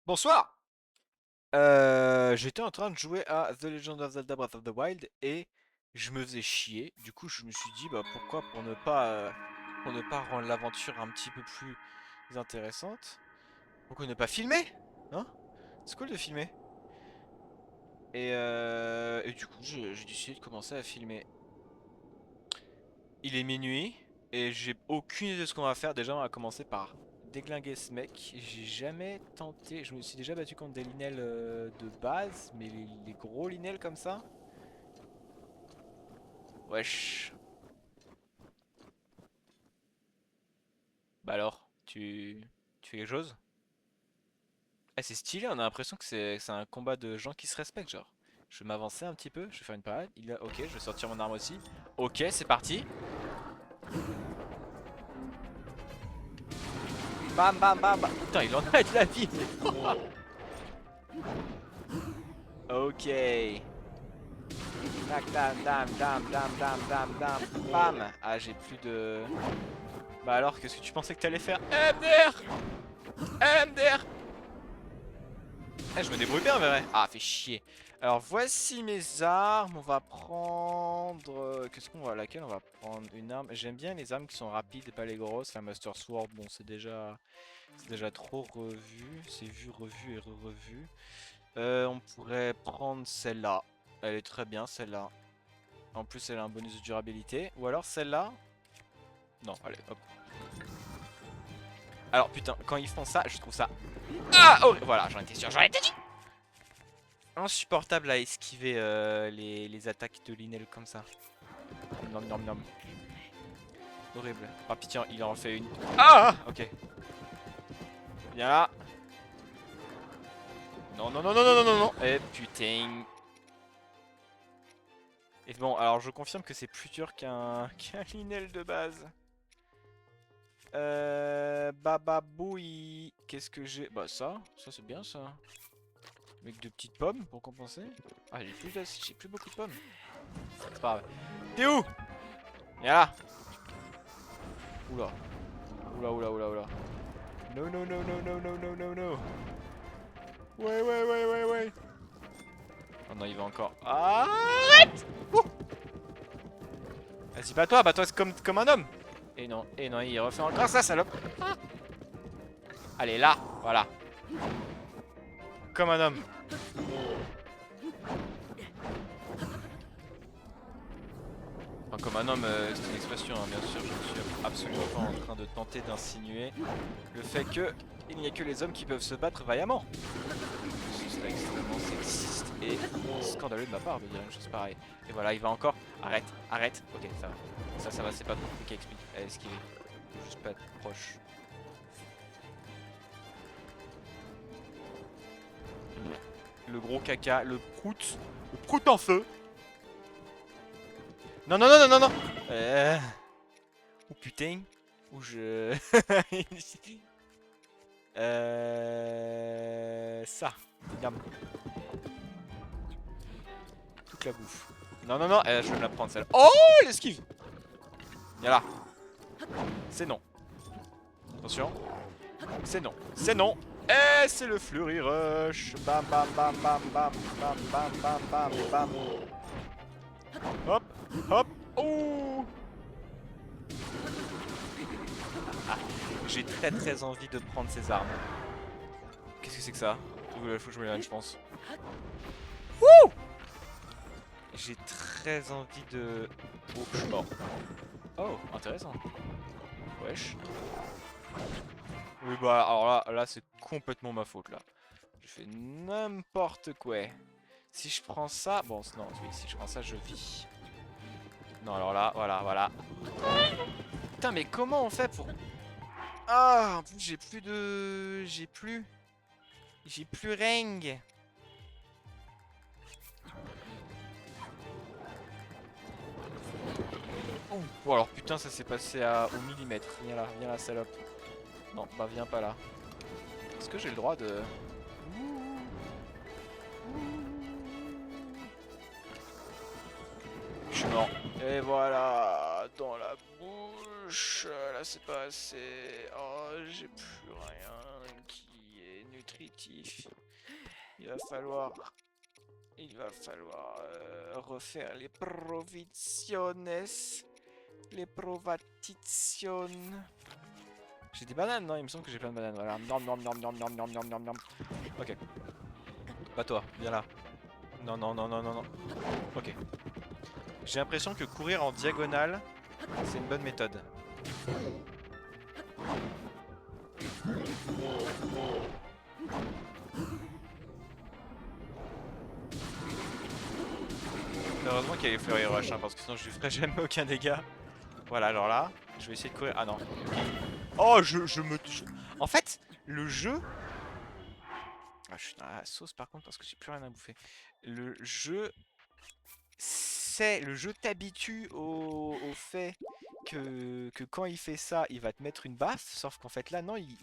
Bonsoir! J'étais en train de jouer à The Legend of Zelda Breath of the Wild et je me faisais chier. Du coup, je me suis dit, bah pourquoi pour ne pas rendre l'aventure un petit peu plus intéressante, pourquoi ne pas filmer? Hein? C'est cool de filmer. Et du coup, j'ai décidé de commencer à filmer. Il est minuit et j'ai aucune idée de ce qu'on va faire. Déjà, on va commencer par déglinguer ce mec. J'ai jamais tenté. Je me suis déjà battu contre des linels de base, mais les gros linels comme ça. Wesh. Bah alors, tu fais quelque chose? Eh, c'est stylé, on a l'impression que c'est un combat de gens qui se respectent, genre. Je vais m'avancer un petit peu, je vais faire une parade. Ok, je vais sortir mon arme aussi. Ok, c'est parti. Bam, bam, bam, bam. Putain, il en a de la vie. Ok. Tac, dam, dam, dam, dam, dam, dam, dam. Bam. Ah, j'ai plus de... Bah alors, qu'est-ce que tu pensais que t'allais faire? MDR! MDR! Eh, je me débrouille bien, mais vrai. Ah, fait chier. Alors, voici mes armes. On va prendre... qu'est-ce qu'on va... Laquelle on va prendre? Une arme. J'aime bien les armes qui sont rapides et pas les grosses. La Master Sword, bon, c'est déjà... C'est déjà trop revu. C'est vu, revu et re-revu. On pourrait prendre celle-là. Elle est très bien, celle-là. En plus, elle a un bonus de durabilité. Ou alors celle-là. Non, allez, hop. Alors, putain, quand ils font ça, je trouve ça... Ah, oh, voilà, j'en étais sûr, j'en étais sûr. Insupportable à esquiver les attaques de Linel comme ça. Nom nom nom. Horrible. Ah putain, il en fait une. Ah, ok. Viens là. Non, non, non, non, non, non, non, non. Eh putain. Et bon, alors je confirme que c'est plus dur qu'un Linel de base. Bababoui. Qu'est-ce que j'ai? Bah ça c'est bien ça. Avec de petites pommes pour compenser. Ah, j'ai plus beaucoup de pommes. C'est pas grave. T'es où? Viens là. Oula. Oula, oula, oula, oula. No, no, no, no, no, no, no, no, no. Ouais, ouais, ouais, ouais, ouais. Oh non, il va encore. Arrête! Ouh. Vas-y, bats-toi, c'est comme un homme. Et non, il refait encore ça, salope. Ah. Allez, là, voilà. Comme un homme. Enfin, comme un homme, c'est une expression, hein, bien sûr. Je ne suis absolument pas en train de tenter d'insinuer le fait que il n'y a que les hommes qui peuvent se battre vaillamment. Ce serait extrêmement sexiste et scandaleux de ma part de dire une chose pareille. Et voilà, il va encore. Arrête, arrête. Ok, ça va. Ça va, c'est pas trop compliqué à expliquer. À esquiver. Faut juste pas être proche. Le gros caca, le prout. Le prout en feu. Non, non, non, non, non, non. Oh putain. Où je... Ça. Regarde. Toute la bouffe. Non, non, non, je vais me la prendre celle-là. Oh, il esquive. Viens là. C'est non. Attention. C'est non. C'est non. Et c'est le Flurry Rush. Bam, bam, bam, bam, bam, bam, bam, bam, bam, bam. Hop, hop. Ouh. Ah, j'ai très très envie de prendre ces armes. Qu'est-ce que c'est que ça? Faut que je me les je pense. Wouh. J'ai très envie de... Oh, je suis mort. Oh, intéressant. Wesh. Oui, bah alors là c'est complètement ma faute là. Je fais n'importe quoi. Si je prends ça... Bon, non, oui, si je prends ça, je vis. Non, alors là, voilà, voilà. Putain, mais comment on fait pour... Ah, en plus j'ai plus de... J'ai plus ring. Oh, bon, alors putain, ça s'est passé au millimètre. Viens là, salope. Non, bah viens pas là. Est-ce que j'ai le droit de... Je suis mort. Et voilà, dans la bouche. Là, c'est pas assez. Oh, j'ai plus rien qui est nutritif. Il va falloir refaire les provisiones. Les provatizioni. J'ai des bananes, non? Il me semble que j'ai plein de bananes. Voilà. Nom nom nom nom nom nom nom nom nom. Ok. Pas toi, viens là. Non, non, non, non, non, non. Ok. J'ai l'impression que courir en diagonale, c'est une bonne méthode. Heureusement qu'il y a les fleuries rush, hein, parce que sinon je lui ferais jamais aucun dégât. Voilà, alors là, je vais essayer de courir. Ah non. Oh, En fait, le jeu... Ah, je suis dans la sauce par contre parce que j'ai plus rien à bouffer. Le jeu... Le jeu t'habitue au fait que quand il fait ça, il va te mettre une baffe. Sauf qu'en fait là, non, il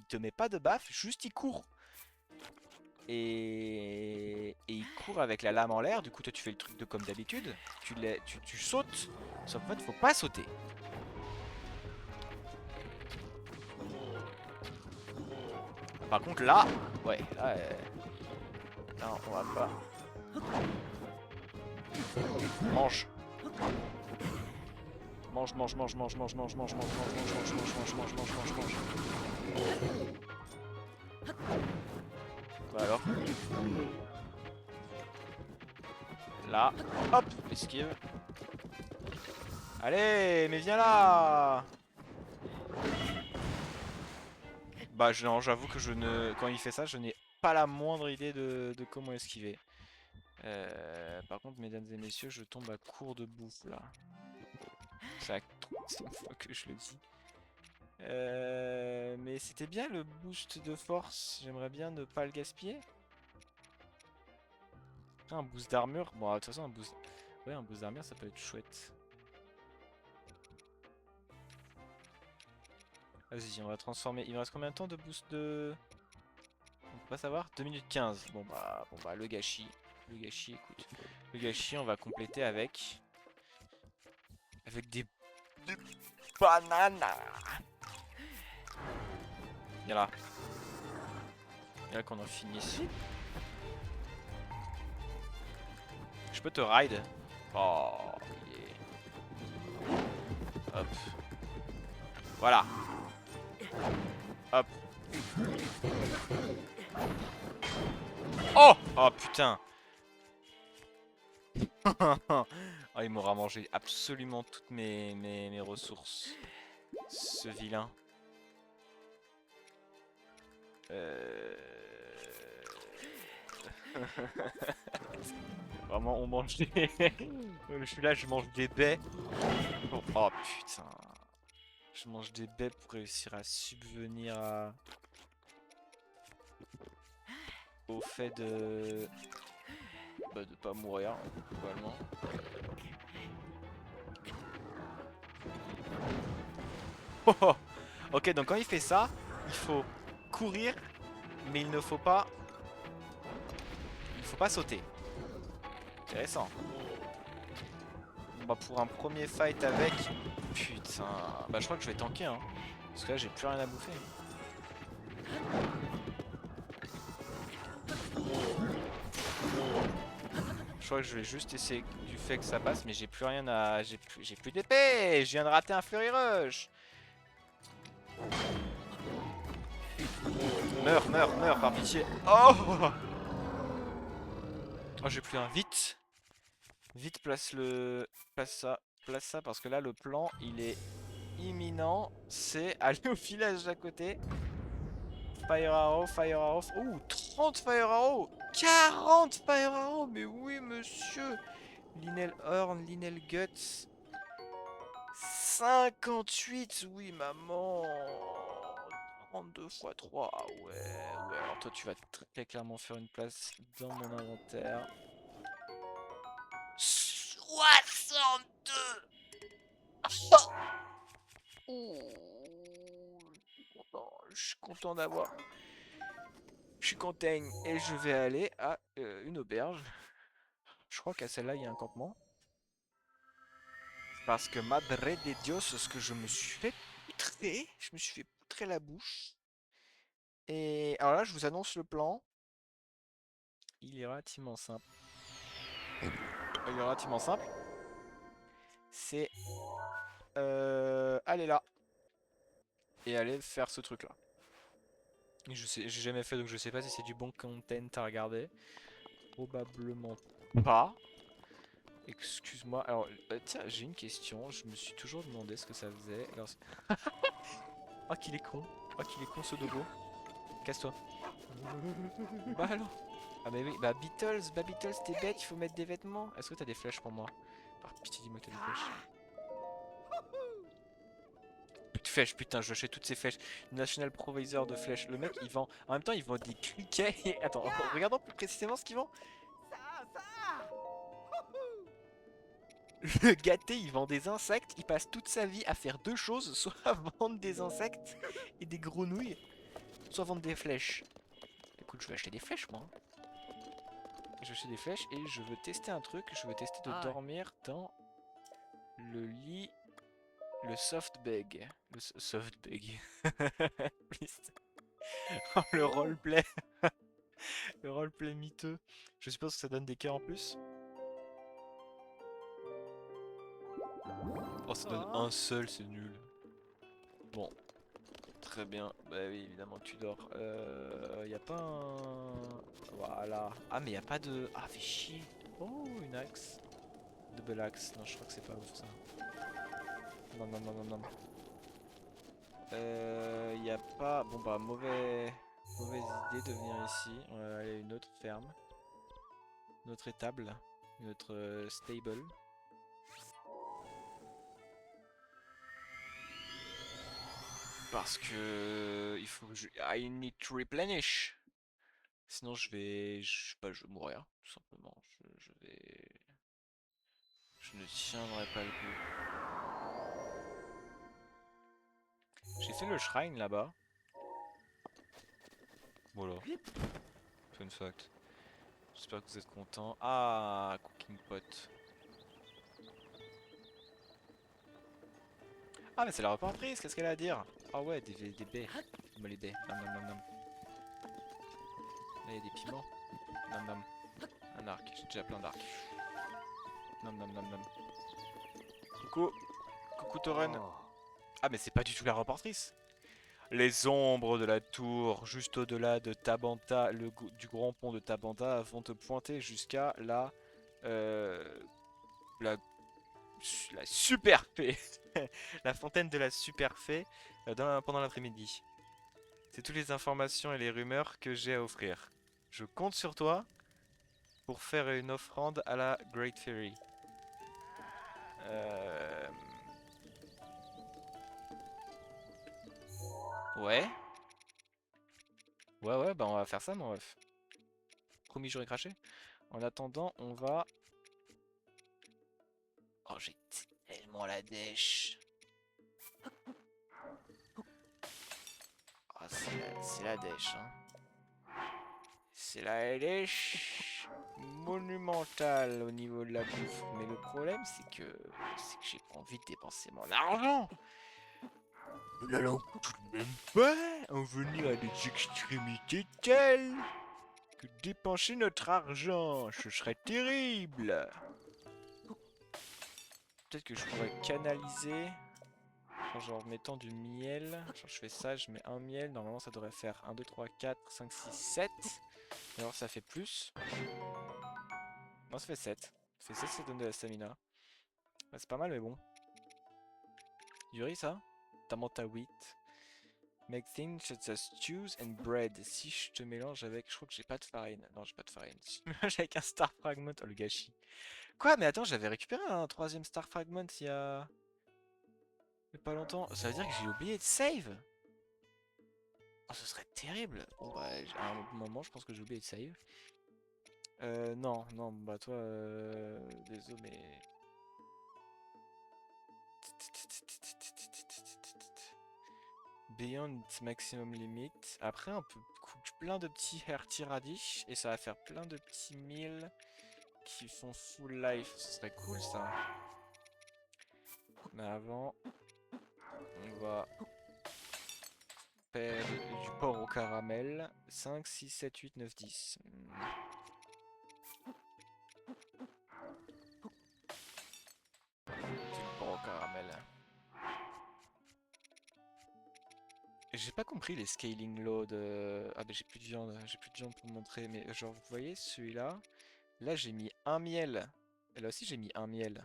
te met pas de baffe, juste il court. Et il court avec la lame en l'air. Du coup, toi, tu fais le truc de comme d'habitude. Tu sautes. Sauf qu'en fait, faut pas sauter. Par contre, là, ouais, là, non, on va pas. Mange. Mange, mange, mange, mange, mange, mange, mange, mange, mange, mange, mange, mange, mange, mange, mange, mange, mange. Bah alors. Là, hop, esquive. Allez, mais viens là. Bah non, j'avoue que je ne... Quand il fait ça, je n'ai pas la moindre idée de comment esquiver. Par contre, mesdames et messieurs, je tombe à court de bouffe là. C'est la troisième fois que je le dis. Mais c'était bien le boost de force. J'aimerais bien ne pas le gaspiller. Un boost d'armure. Bon, de toute façon, un boost... Ouais, un boost d'armure, ça peut être chouette. Vas-y, on va transformer. Il me reste combien de temps de boost de... On peut pas savoir. 2 minutes 15. Bon bah, le gâchis. Le gâchis, écoute. Le gâchis, on va compléter avec... des bananes. Viens là. Viens là qu'on en finisse. Je peux te ride. Oh, yeah. Hop. Voilà. Hop. Oh! Oh putain. Oh, il m'aura mangé absolument toutes mes ressources. Ce vilain. Vraiment, on mange des... Je suis là, je mange des baies. Oh, oh putain. Je mange des baies pour réussir à subvenir au fait de... Bah, de pas mourir, globalement. Oh, oh. Ok, donc quand il fait ça, il faut courir, mais il ne faut pas... Il faut pas sauter. Intéressant. Bah pour un premier fight avec... Putain... Bah je crois que je vais tanker, hein. Parce que là j'ai plus rien à bouffer. Je crois que je vais juste essayer du fait que ça passe, mais j'ai plus rien à... J'ai plus d'épée. Je viens de rater un Flurry Rush. Meurs, meurs, meurs, par pitié. Oh! Oh, j'ai plus un. Vite! Vite, place ça, parce que là, le plan, il est imminent. C'est aller au village d'à côté. Fire Arrow, Fire Arrow. Ouh, 30 Fire Arrow! 40 Fire Arrow! Mais oui, monsieur! Linel Horn, Linel Guts. 58, oui, maman! 32 x 3, ah ouais. Alors toi, tu vas très clairement faire une place dans mon inventaire. 62! Oh, je suis content d'avoir. Je suis content et je vais aller à une auberge. Je crois qu'à celle-là, il y a un campement. Parce que madre de Dios, ce que je me suis fait poutrer. Je me suis fait poutrer la bouche. Et Alors là, je vous annonce le plan. Il est relativement simple. Il est relativement simple. C'est aller là. Et aller faire ce truc là. Je sais, j'ai jamais fait donc je sais pas si c'est du bon content à regarder. Probablement pas. Excuse-moi. Alors, tiens, j'ai une question. Je me suis toujours demandé ce que ça faisait. Alors, oh qu'il est con. Oh qu'il est con ce dogo. Casse-toi. Bah alors. Ah mais oui, bah Beatles, t'es bête, il faut mettre des vêtements. Est-ce que t'as des flèches pour moi? Par pitié, dis-moi que t'as des flèches. Plus de flèches, putain, je achète toutes ces flèches. National Provisor de flèches. Le mec, il vend. En même temps, il vend des criquets. Attends, regardons plus précisément ce qu'il vend. Le gâté, il vend des insectes. Il passe toute sa vie à faire deux choses, soit vendre des insectes et des grenouilles, soit vendre des flèches. Écoute, je vais acheter des flèches, moi. Je vais acheter des flèches et je veux tester un truc. Je veux tester de dormir dans le lit. Le soft bag. Le soft bag. Oh, le roleplay. Le roleplay miteux. Je suppose que ça donne des cœurs en plus. Oh, ça donne un seul, c'est nul. Bon. Très bien. Bah oui, évidemment que tu dors. Y a pas un... Voilà. Ah, mais y a pas de... Ah, fais chier. Oh, une axe. Double axe. Non, je crois que c'est pas ouf, ça. Non, non, non, non, non. Y a pas... Bon, bah, mauvaise idée de venir ici. On va aller à une autre ferme. Une autre étable. Une autre stable. Parce que... Il faut que je... I need to replenish. Sinon je vais... Je sais pas, je vais mourir, tout simplement. Je vais... Je ne tiendrai pas le coup. J'ai fait le shrine là-bas. Voilà. Fun fact. J'espère que vous êtes contents. Ah, cooking pot. Ah, mais c'est la reportrice, qu'est-ce qu'elle a à dire? Ah ouais, des baies. Moi les baies. Nam nam nam nam. Là, il y a des piments. Nam nam. Un arc, j'ai déjà plein d'arcs. Nam nam nam nam. Coucou. Coucou Toren. Ah, mais c'est pas du tout la reportrice. Les ombres de la tour, juste au-delà de Tabanta, du grand pont de Tabanta, vont te pointer jusqu'à euh, la, la super fée, la fontaine de la super fée pendant l'après-midi. C'est toutes les informations et les rumeurs que j'ai à offrir. Je compte sur toi pour faire une offrande à la Great Fairy. Ouais. Ouais, bah on va faire ça, mon ref. Promis, j'aurais craché. En attendant, on va... Oh, j'ai tellement la dèche. Oh, c'est la dèche, hein. C'est la dèche monumentale au niveau de la bouffe. Mais le problème, c'est que j'ai pas envie de dépenser mon argent. Nous n'allons tout de même pas en venir à des extrémités telles que dépenser notre argent. Ce serait terrible. Peut-être que je pourrais canaliser genre en mettant du miel. Genre je fais ça, je mets un miel. Normalement ça devrait faire 1, 2, 3, 4, 5, 6, 7. Et alors ça fait plus. Non, ça fait 7. Ça fait 7, ça donne de la stamina. Bah, c'est pas mal, mais bon. Du riz, ça? Tamanta wheat. Make things such as stews and bread. Si je te mélange avec... Je crois que j'ai pas de farine. Non, j'ai pas de farine. Si je te mélange avec un Star Fragment... Oh, le gâchis. Quoi? Mais attends, j'avais récupéré un troisième Star Fragment il y a... Il y a pas longtemps. Ça veut dire que j'ai oublié de save? Oh, ce serait terrible. Bon, bah, à un moment, je pense que j'ai oublié de save. Non, non, bah toi, désolé, mais... Beyond its maximum limit. Après, on peut couper plein de petits hearty radish et ça va faire plein de petits milles qui font full life. Ce serait cool ça. Mais avant, on va du porc au caramel. 5, 6, 7, 8, 9, 10. Du porc au caramel. J'ai pas compris les scaling load. Ah bah j'ai plus de viande pour montrer, mais genre vous voyez celui-là, là j'ai mis un miel, et là aussi j'ai mis un miel.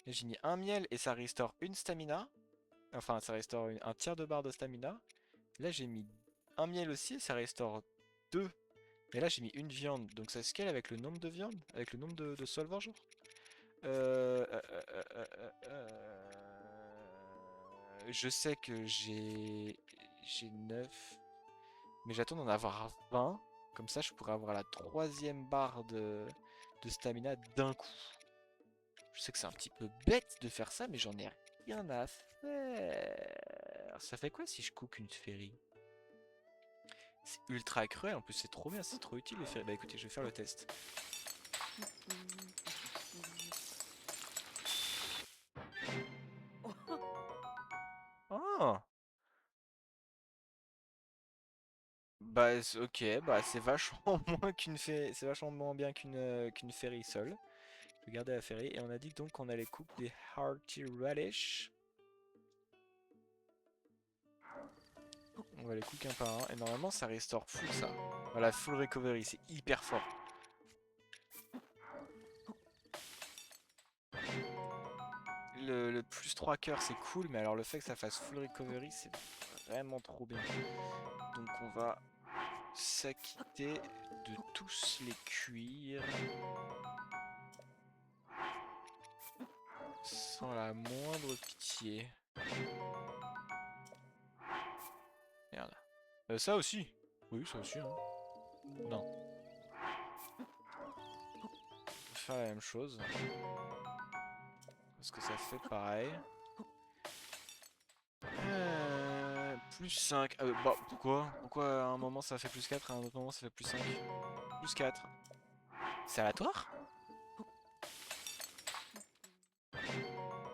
Là, j'ai mis un miel et ça restaure une stamina, enfin ça restaure un tiers de barre de stamina. Là j'ai mis un miel aussi et ça restaure deux. Et là j'ai mis une viande, donc ça scale avec le nombre de viandes, avec le nombre de solvers genre. Je sais que j'ai 9. Mais j'attends d'en avoir 20. Comme ça, je pourrais avoir la troisième barre de stamina d'un coup. Je sais que c'est un petit peu bête de faire ça, mais j'en ai rien à faire. Ça fait quoi si je cook une ferry? C'est ultra cruel, en plus c'est trop bien, c'est trop utile les ferries. Bah écoutez, je vais faire le test. Ah! Bah ok, bah c'est vachement moins c'est vachement moins bien qu'une ferry seule. Je vais garder la ferry et on a dit donc qu'on allait cook des hearty radish. On va les cook un par un et normalement ça restaure full ça. Voilà, full recovery, c'est hyper fort. Le plus 3 cœurs c'est cool, mais alors le fait que ça fasse full recovery c'est vraiment trop bien. Donc on va s'acquitter de tous les cuirs sans la moindre pitié. Merde. Ça aussi. Oui, ça aussi, hein. Non. On va faire la même chose. Parce que ça fait pareil. Plus 5. Bah, pourquoi? Pourquoi à un moment ça fait plus 4 et à un autre moment ça fait plus 5? Plus 4. C'est aléatoire?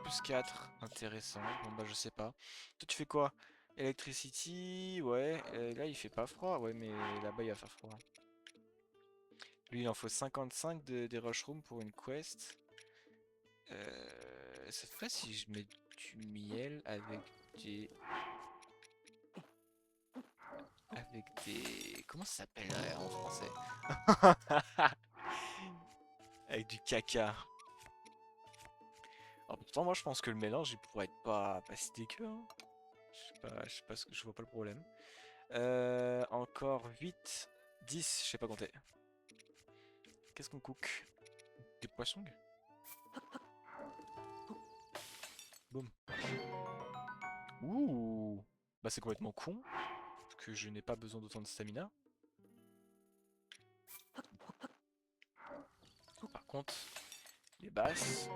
Plus 4. Intéressant. Bon bah je sais pas. Toi tu fais quoi? Electricity, ouais. Là il fait pas froid. Ouais mais là-bas il va faire froid. Lui il en faut 55 des rushrooms pour une quest. Ça ferait si je mets du miel avec des... Avec des... Comment ça s'appellerait en français? Avec du caca. Alors pourtant moi je pense que le mélange il pourrait être pas si dégueu, hein. Je sais pas je vois pas le problème. Encore 8, 10, je sais pas compter. Qu'est-ce qu'on cook? Des poissons? Boum. Ouh. Bah c'est complètement con, parce que je n'ai pas besoin d'autant de stamina. Par contre, les basses.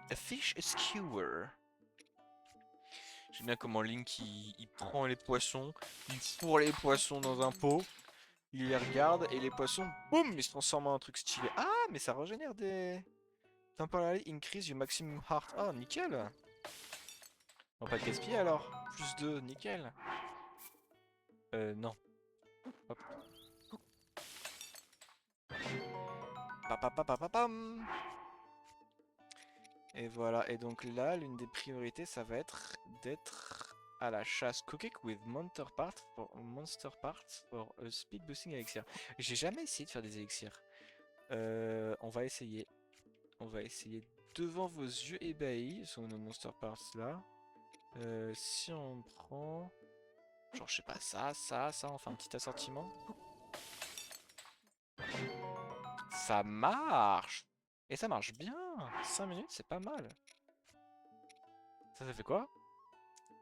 A fish skewer. J'aime bien comment Link il prend les poissons, il fourre les poissons dans un pot, il les regarde et les poissons, boum, ils se transforment en un truc stylé. Ah, mais ça régénère des... Temporarily increase your maximum heart. Ah, nickel. On va pas le gaspiller alors. Plus 2, nickel. Non. Hop. Papapapapam. Et voilà, et donc là, l'une des priorités, ça va être d'être à la chasse. Cooking with monster parts for a speed boosting elixir. J'ai jamais essayé de faire des élixirs. On va essayer. On va essayer devant vos yeux ébahis, sur nos monster parts là. Si on prend... Genre, je sais pas, ça, on fait un petit assortiment. Ça marche! Et ça marche bien! 5 minutes, c'est pas mal. Ça fait quoi?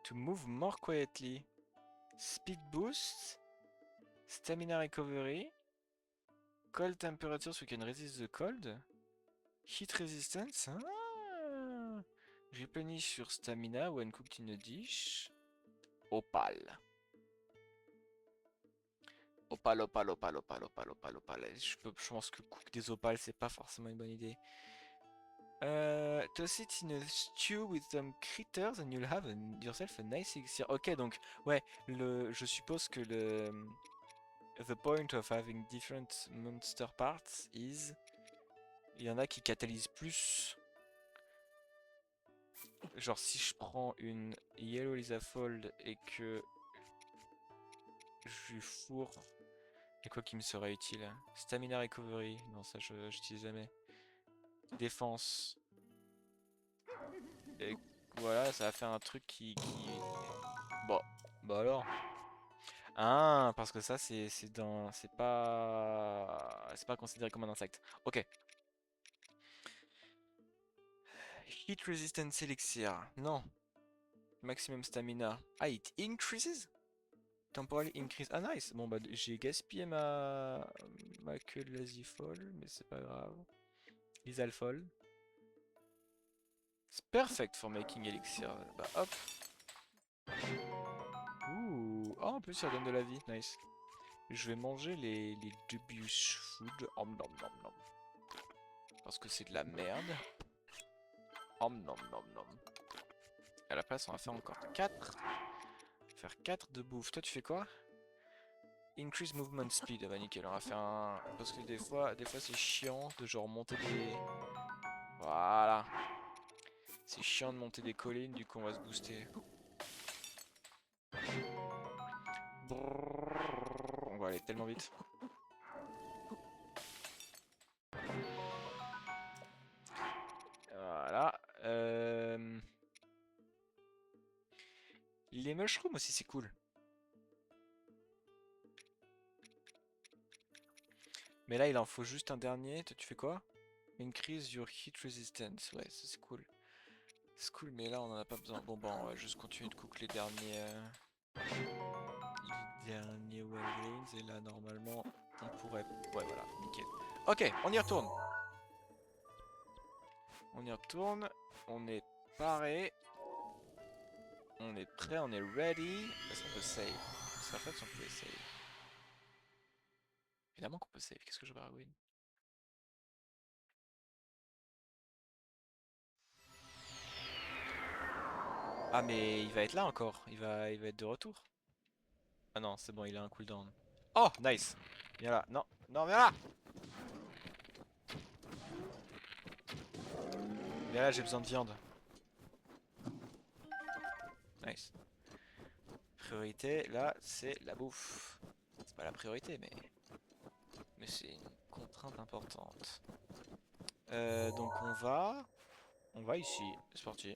To move more quietly. Speed boost. Stamina recovery. Cold temperature so you can resist the cold. Heat resistance. Ah. Replenish your stamina when cooked in a dish. Opal. Opal, opal, opal, opal, opal, opal, opal. Je pense que cook des opales, c'est pas forcément une bonne idée. Toss it in a stew with some critters and you'll have yourself a nice elixir. Ok, donc, ouais, je suppose que the point of having different monster parts is... Il y en a qui catalysent plus. Genre, si je prends une Yellow Lithofold et que je lui fourre... Et quoi qui me serait utile? Stamina Recovery. Non, ça, j'utilise jamais. Défense. Et voilà, ça va faire un truc qui... Bon, bah alors. Ah, parce que ça, c'est dans... C'est pas considéré comme un insecte. Ok. Heat Resistance Elixir. Non. Maximum Stamina. Ah, it increases? Temporally increase. Ah, nice. Bon, bah, j'ai gaspillé ma queue de Lazyfol, mais c'est pas grave. Lysalfol. It's perfect for making elixir. Bah, hop. Ouh. Oh, en plus, ça donne de la vie. Nice. Je vais manger les dubious food. Om nom nom nom. Parce que c'est de la merde. Om nom nom nom. À la place, on va faire encore 4. Faire 4 de bouffe. Toi, tu fais quoi? Increase movement speed. Ah bah nickel, on va faire un... Parce que des fois c'est chiant de genre monter des... Voilà. C'est chiant de monter des collines, du coup on va se booster. On va aller tellement vite. Voilà. Les mushrooms aussi c'est cool. Mais là il en faut juste un dernier. Toi tu fais quoi? Increase your heat resistance. Ouais, ça c'est cool. C'est cool, mais là on en a pas besoin. Bon, bah on va juste continuer de cook les derniers Walgreens. Et là normalement on pourrait... Ouais, voilà, nickel. Ok, on y retourne. On y retourne. On est paré. On est prêt, on est ready. Est-ce qu'on peut save? Ça serait fait si on pouvait save. Évidemment qu'on peut save. Qu'est-ce que je baragouine? Ah mais il va être là encore. Il va être de retour. Ah non, c'est bon, il a un cooldown. Oh, nice. Viens là. Non, non, viens là. Viens là, j'ai besoin de viande. Nice. Priorité, là, c'est la bouffe. C'est pas la priorité, mais c'est une contrainte importante. Donc on va ici. C'est parti.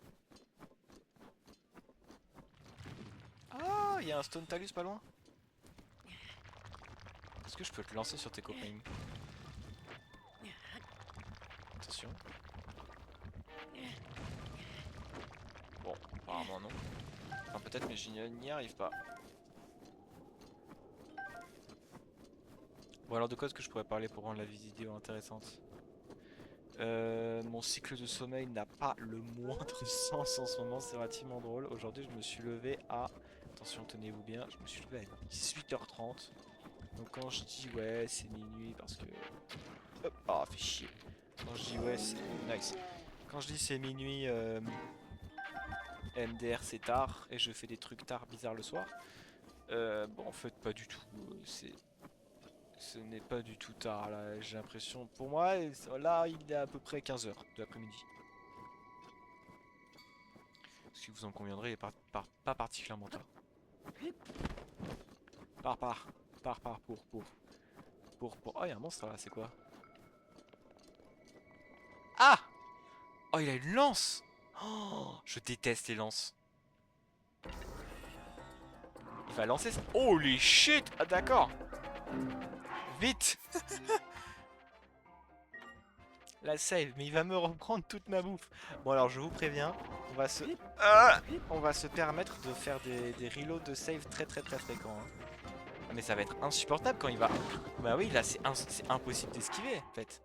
Ah, il y a un Stone Talus pas loin. Est-ce que je peux te lancer sur tes copains? Attention. Bon, apparemment non. Enfin peut-être, mais je n'y arrive pas. Bon alors de quoi est-ce que je pourrais parler pour rendre la vidéo intéressante? Mon cycle de sommeil n'a pas le moindre sens en ce moment, c'est relativement drôle. Aujourd'hui je me suis levé à... Attention, tenez-vous bien, je me suis levé à 18h30. Donc quand je dis ouais c'est minuit parce que... Hop, ah fait chier. Quand je dis ouais c'est... Nice. Quand je dis c'est minuit, MDR c'est tard et je fais des trucs tard bizarres le soir. Bon en fait pas du tout, ce n'est pas du tout tard là, j'ai l'impression. Pour moi, là il est à peu près 15h de l'après-midi. Si vous en conviendrez, il est pas particulièrement tard. Pour. Oh, il y a un monstre là, c'est quoi? Ah! Oh, il a une lance! Oh, je déteste les lances. Il va lancer ça. Holy shit! Ah, d'accord! Vite! La save, mais il va me reprendre toute ma bouffe. Bon, alors je vous préviens, on va se permettre de faire des reloads de save très fréquents. Hein. Ah, mais ça va être insupportable quand il va... Bah oui, là c'est impossible d'esquiver en fait.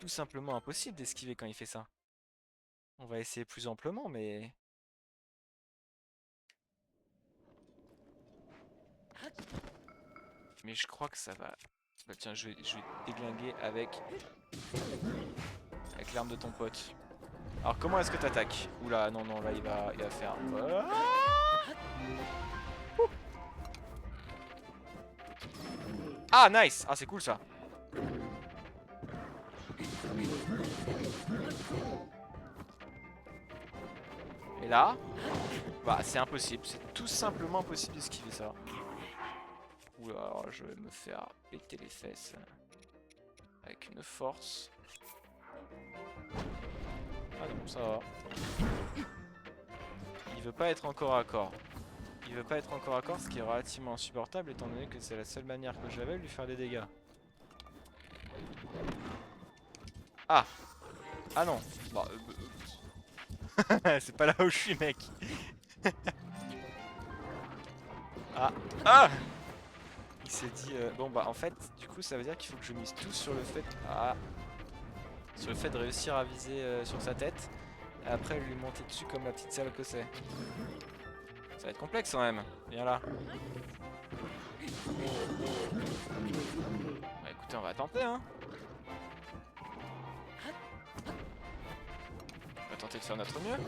Tout simplement impossible d'esquiver quand il fait ça. On va essayer plus amplement, mais... Mais je crois que ça va... Bah tiens, je vais déglinguer avec avec l'arme de ton pote. Alors comment est-ce que t'attaques? Oula, non, non, là il va faire... Ah, nice! Ah, c'est cool ça. Et là, bah c'est impossible, c'est tout simplement impossible d'esquiver ça. Oula, alors je vais me faire péter les fesses avec une force. Ah non, ça va. Il veut pas être en corps à corps. Il veut pas être en corps à corps, ce qui est relativement insupportable étant donné que c'est la seule manière que j'avais de lui faire des dégâts. Ah! Ah non! Bah, c'est pas là où je suis, mec! Ah! Ah! Il s'est dit... bon bah en fait, du coup ça veut dire qu'il faut que je mise tout sur le fait... Ah! Sur le fait de réussir à viser sur sa tête. Et après lui monter dessus comme la petite sale que c'est. Ça va être complexe quand même. Viens là. Bah écoutez, on va tenter hein. On va tenter de faire notre mieux.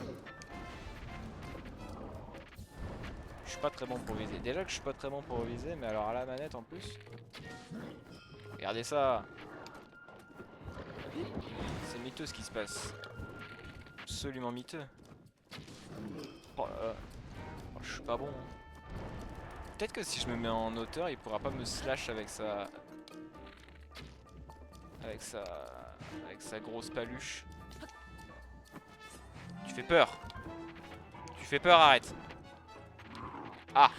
Je suis pas très bon pour viser. Déjà que je suis pas très bon pour viser, mais alors à la manette en plus. Regardez ça. C'est miteux ce qui se passe. Absolument miteux. Oh là là. Oh, je suis pas bon. Peut-être que si je me mets en hauteur, il pourra pas me slash avec sa... Avec sa grosse paluche. Tu fais peur. Tu fais peur, arrête. Ah.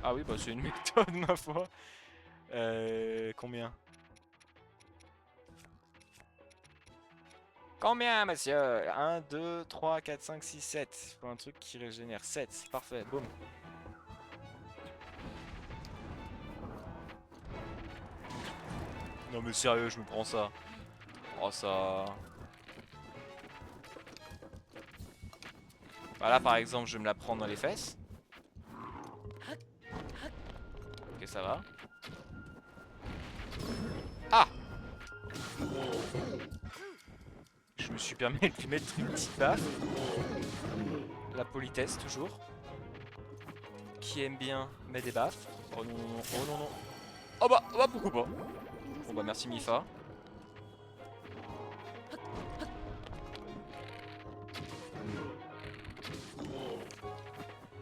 Ah oui, bah c'est une méthode, ma foi. Combien? Combien, monsieur? 1, 2, 3, 4, 5, 6, 7. Faut un truc qui régénère. 7, parfait, boum. Non mais sérieux, je me prends ça. Oh ça... Bah là par exemple, je vais me la prendre dans les fesses. Ok, ça va. Ah! Je me suis permis de lui mettre une petite baffe. La politesse toujours. Qui aime bien met des baffes. Oh non non non, oh non non. Oh bah pourquoi pas. Bon bah merci Mifa.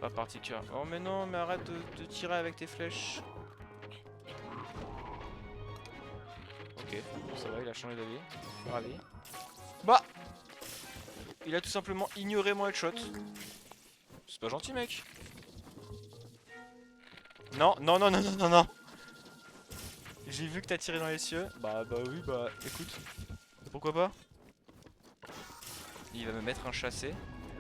Pas particulier. Oh mais non, mais arrête de tirer avec tes flèches. Ok, bon, ça va, il a changé d'avis. Ravi. Bah! Il a tout simplement ignoré mon headshot. C'est pas gentil, mec. Non, non, non, non, non, non, non. J'ai vu que t'as tiré dans les cieux. Bah oui, bah écoute. Pourquoi pas? Il va me mettre un chassé.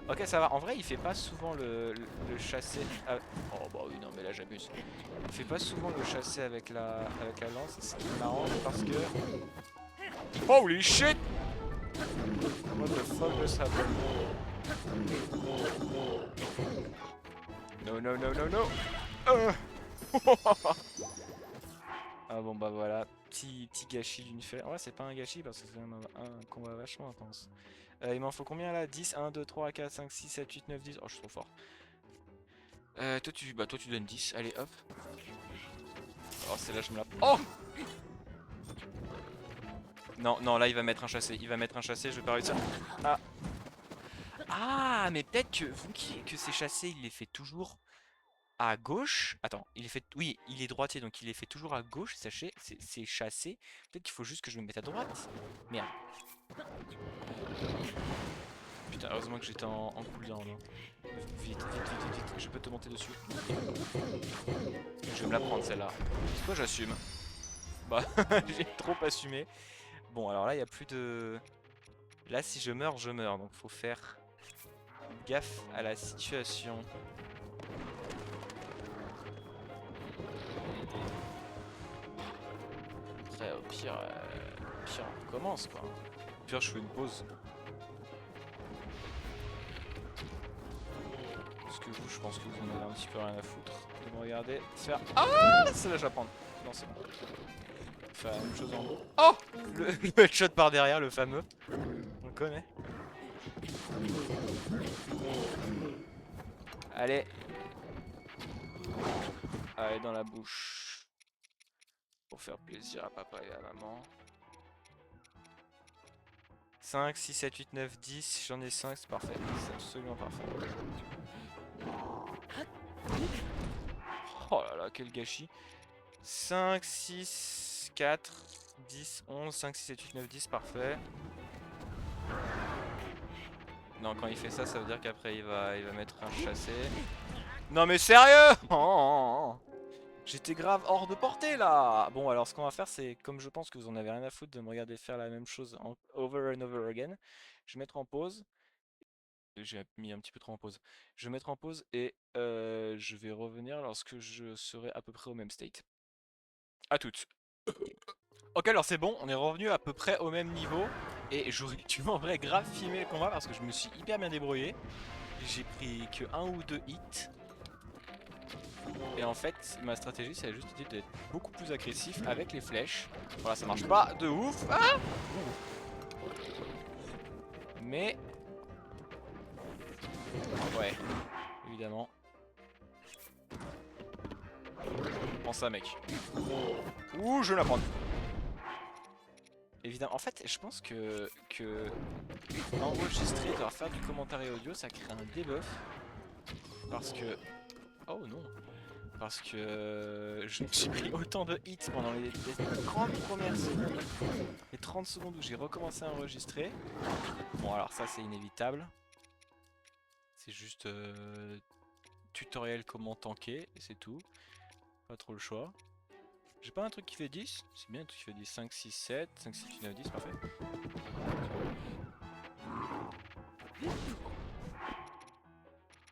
Ok, ça va. En vrai, il fait pas souvent le chassé. Oh bah oui, non, mais là j'abuse. Il fait pas souvent le chassé avec la lance. Ce qui est marrant parce que. Holy shit! What the fuck just happened? No, no, no, no, no! Ah bon bah voilà, petit gâchis d'une flèche. Ouais, c'est pas un gâchis parce que c'est un combat vachement intense. Il m'en faut combien là? 10, 1, 2, 3, 4, 5, 6, 7, 8, 9, 10. Oh, je suis trop fort. Toi tu donnes 10. Allez, hop. Oh, celle-là, je me la... Oh! Non, non, là, il va mettre un chassé. Il va mettre un chassé, je vais pas réussir. Ah! Ah, mais peut-être que, vu que ces chassés, il les fait toujours à gauche. Attends, il est fait... Oui, il est droitier, donc il les fait toujours à gauche, sachez. C'est chassé. Peut-être qu'il faut juste que je me mette à droite. Merde. Putain, heureusement que j'étais en cooldown. Hein. Vite, vite, vite, vite, je peux te monter dessus. Je vais me la prendre celle-là. Pourquoi j'assume? Bah, j'ai trop assumé. Bon, alors là, il n'y a plus de... Là, si je meurs, je meurs. Donc, faut faire gaffe à la situation. Après, au pire, on recommence, quoi. Au pire, je fais une pause. Parce que vous, je pense que vous en avez un petit peu rien à foutre de me regarder faire... Ah, celle-là, je vais la prendre. Non, c'est bon. Faire la même chose en haut. Oh le headshot par derrière, le fameux. On le connaît. Allez. Allez, dans la bouche. Pour faire plaisir à papa et à maman. 5, 6, 7, 8, 9, 10. J'en ai 5, c'est parfait. C'est absolument parfait. Oh là là, quel gâchis. 5, 6, 4, 10, 11, 5, 6, 7, 8, 9, 10, parfait. Non, quand il fait ça, ça veut dire qu'après il va mettre un chassé. Non mais sérieux! Oh, j'étais grave hors de portée là! Bon alors ce qu'on va faire c'est, comme je pense que vous en avez rien à foutre de me regarder faire la même chose over and over again, je vais mettre en pause. J'ai mis un petit peu trop en pause. Je vais mettre en pause et je vais revenir lorsque je serai à peu près au même state. A toutes. Ok, alors c'est bon, on est revenu à peu près au même niveau. Et j'aurais dû en vrai grave filmer le combat parce que je me suis hyper bien débrouillé. J'ai pris que 1 ou 2 hits. Et en fait, ma stratégie, ça a juste été d'être beaucoup plus agressif avec les flèches. Voilà, ça marche pas de ouf. Ah, mais... ouais, évidemment. Prends ça, mec. Ouh, je vais la prendre. Évidemment, en fait, je pense que enregistrer, devoir faire du commentaire audio, ça crée un debuff. Parce que... oh non. Parce que j'ai pris autant de hits pendant les 30 premières secondes. Les 30 secondes où j'ai recommencé à enregistrer. Bon alors ça c'est inévitable. C'est juste tutoriel comment tanker et c'est tout. Pas trop le choix. J'ai pas un truc qui fait 10. C'est bien un truc qui fait 10. 5, 6, 7. 5, 6, 8, 9, 10. Parfait.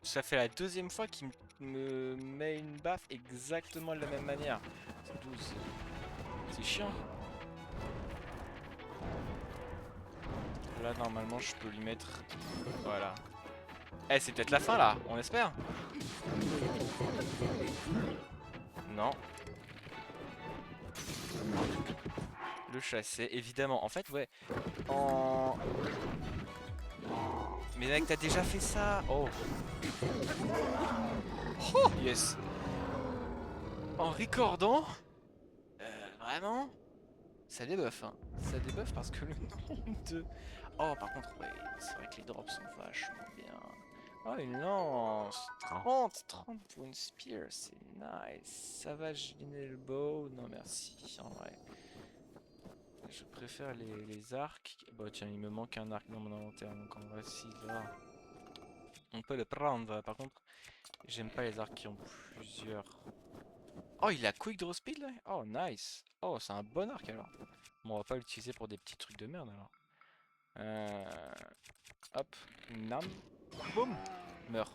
Ça fait la deuxième fois qu'il me met une baffe exactement de la même manière. C'est 12. C'est chiant. Là normalement je peux lui mettre... voilà. Eh c'est peut-être la fin là, on espère. Non. Le chasser, évidemment. En fait ouais. En... mais mec t'as déjà fait ça. Oh. Oh yes. En recordant. Vraiment. Ça débuffe hein. Ça débuffe parce que le nombre de... oh par contre ouais, c'est vrai que les drops sont vachement bien. Oh une lance. 30 pour une spear, c'est nice. Savage bow, non merci en vrai. Je préfère les arcs. Bon tiens il me manque un arc dans mon inventaire donc en vrai si là on peut le prendre. Par contre j'aime pas les arcs qui ont plusieurs. Oh il a quick draw speed là. Oh nice. Oh c'est un bon arc alors. Bon on va pas l'utiliser pour des petits trucs de merde alors. Hop, nam, boum, meurs.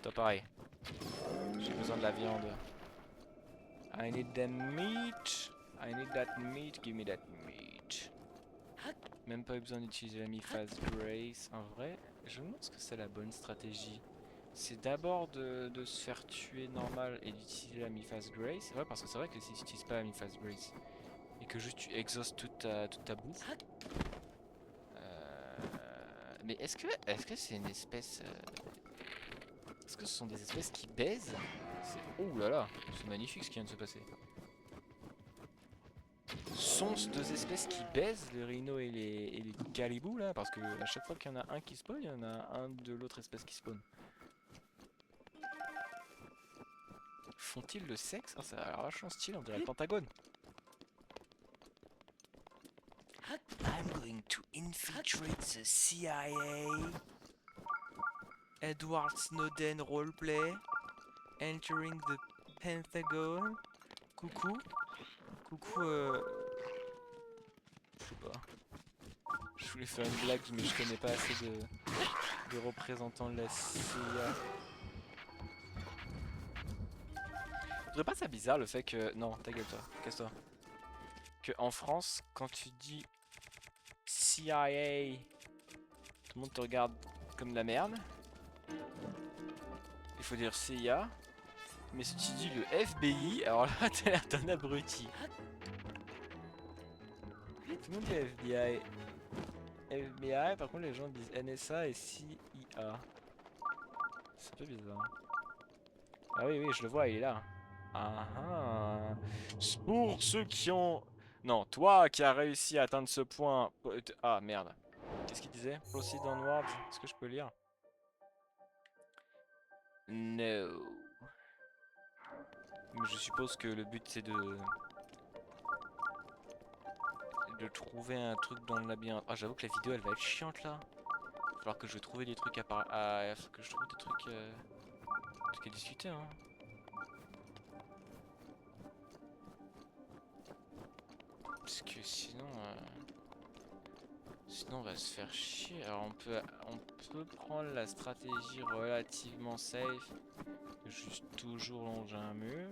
Toi pareil. J'ai besoin de la viande. I need the meat. I need that meat. Give me that meat. Même pas eu besoin d'utiliser la mi-phase Grace. En vrai, je me demande ce que c'est la bonne stratégie. C'est d'abord de se faire tuer normal et d'utiliser la mi-phase Grace. Ouais, parce que c'est vrai que si tu n'utilises pas la mi-phase Grace et que juste tu exhaustes toute ta bouffe. Mais est-ce que c'est une espèce... est-ce que ce sont des espèces qui baisent? Oh là là, c'est magnifique ce qui vient de se passer. Sont-ce deux espèces qui baisent, les rhinos et les caribous là? Parce que à chaque fois qu'il y en a un qui spawn, il y en a un de l'autre espèce qui spawn. Font-ils le sexe? Ah, ça a l'air vachement stylé, on dirait le Pentagone. I'm going to infiltrate the CIA. Edward Snowden roleplay. Entering the Pentagon. Coucou. Coucou je sais pas. Je voulais faire une blague mais je connais pas assez de représentants de la CIA. Je trouve pas ça bizarre le fait que... non, ta gueule toi, casse-toi. Que en France, quand tu dis CIA, tout le monde te regarde comme de la merde. Il faut dire CIA. Mais si tu dis le FBI, alors là t'as l'air d'un abruti. Tout le monde dit FBI. FBI, par contre les gens disent NSA et CIA. C'est un peu bizarre. Ah oui, oui, je le vois, il est là. Ah ah. Pour ceux qui ont... Non, toi qui as réussi à atteindre ce point... Ah, merde. Qu'est-ce qu'il disait? Proceed onwards. Est-ce que je peux lire? No. Mais je suppose que le but c'est de trouver un truc dans le labyrinthe. Ah, j'avoue que la vidéo elle va être chiante là. Il va falloir que je trouve des trucs à part... Ah, faut que je trouve des trucs à discuter hein. Parce que sinon... Sinon on va se faire chier. Alors on peut prendre la stratégie relativement safe. Juste toujours longer un mur.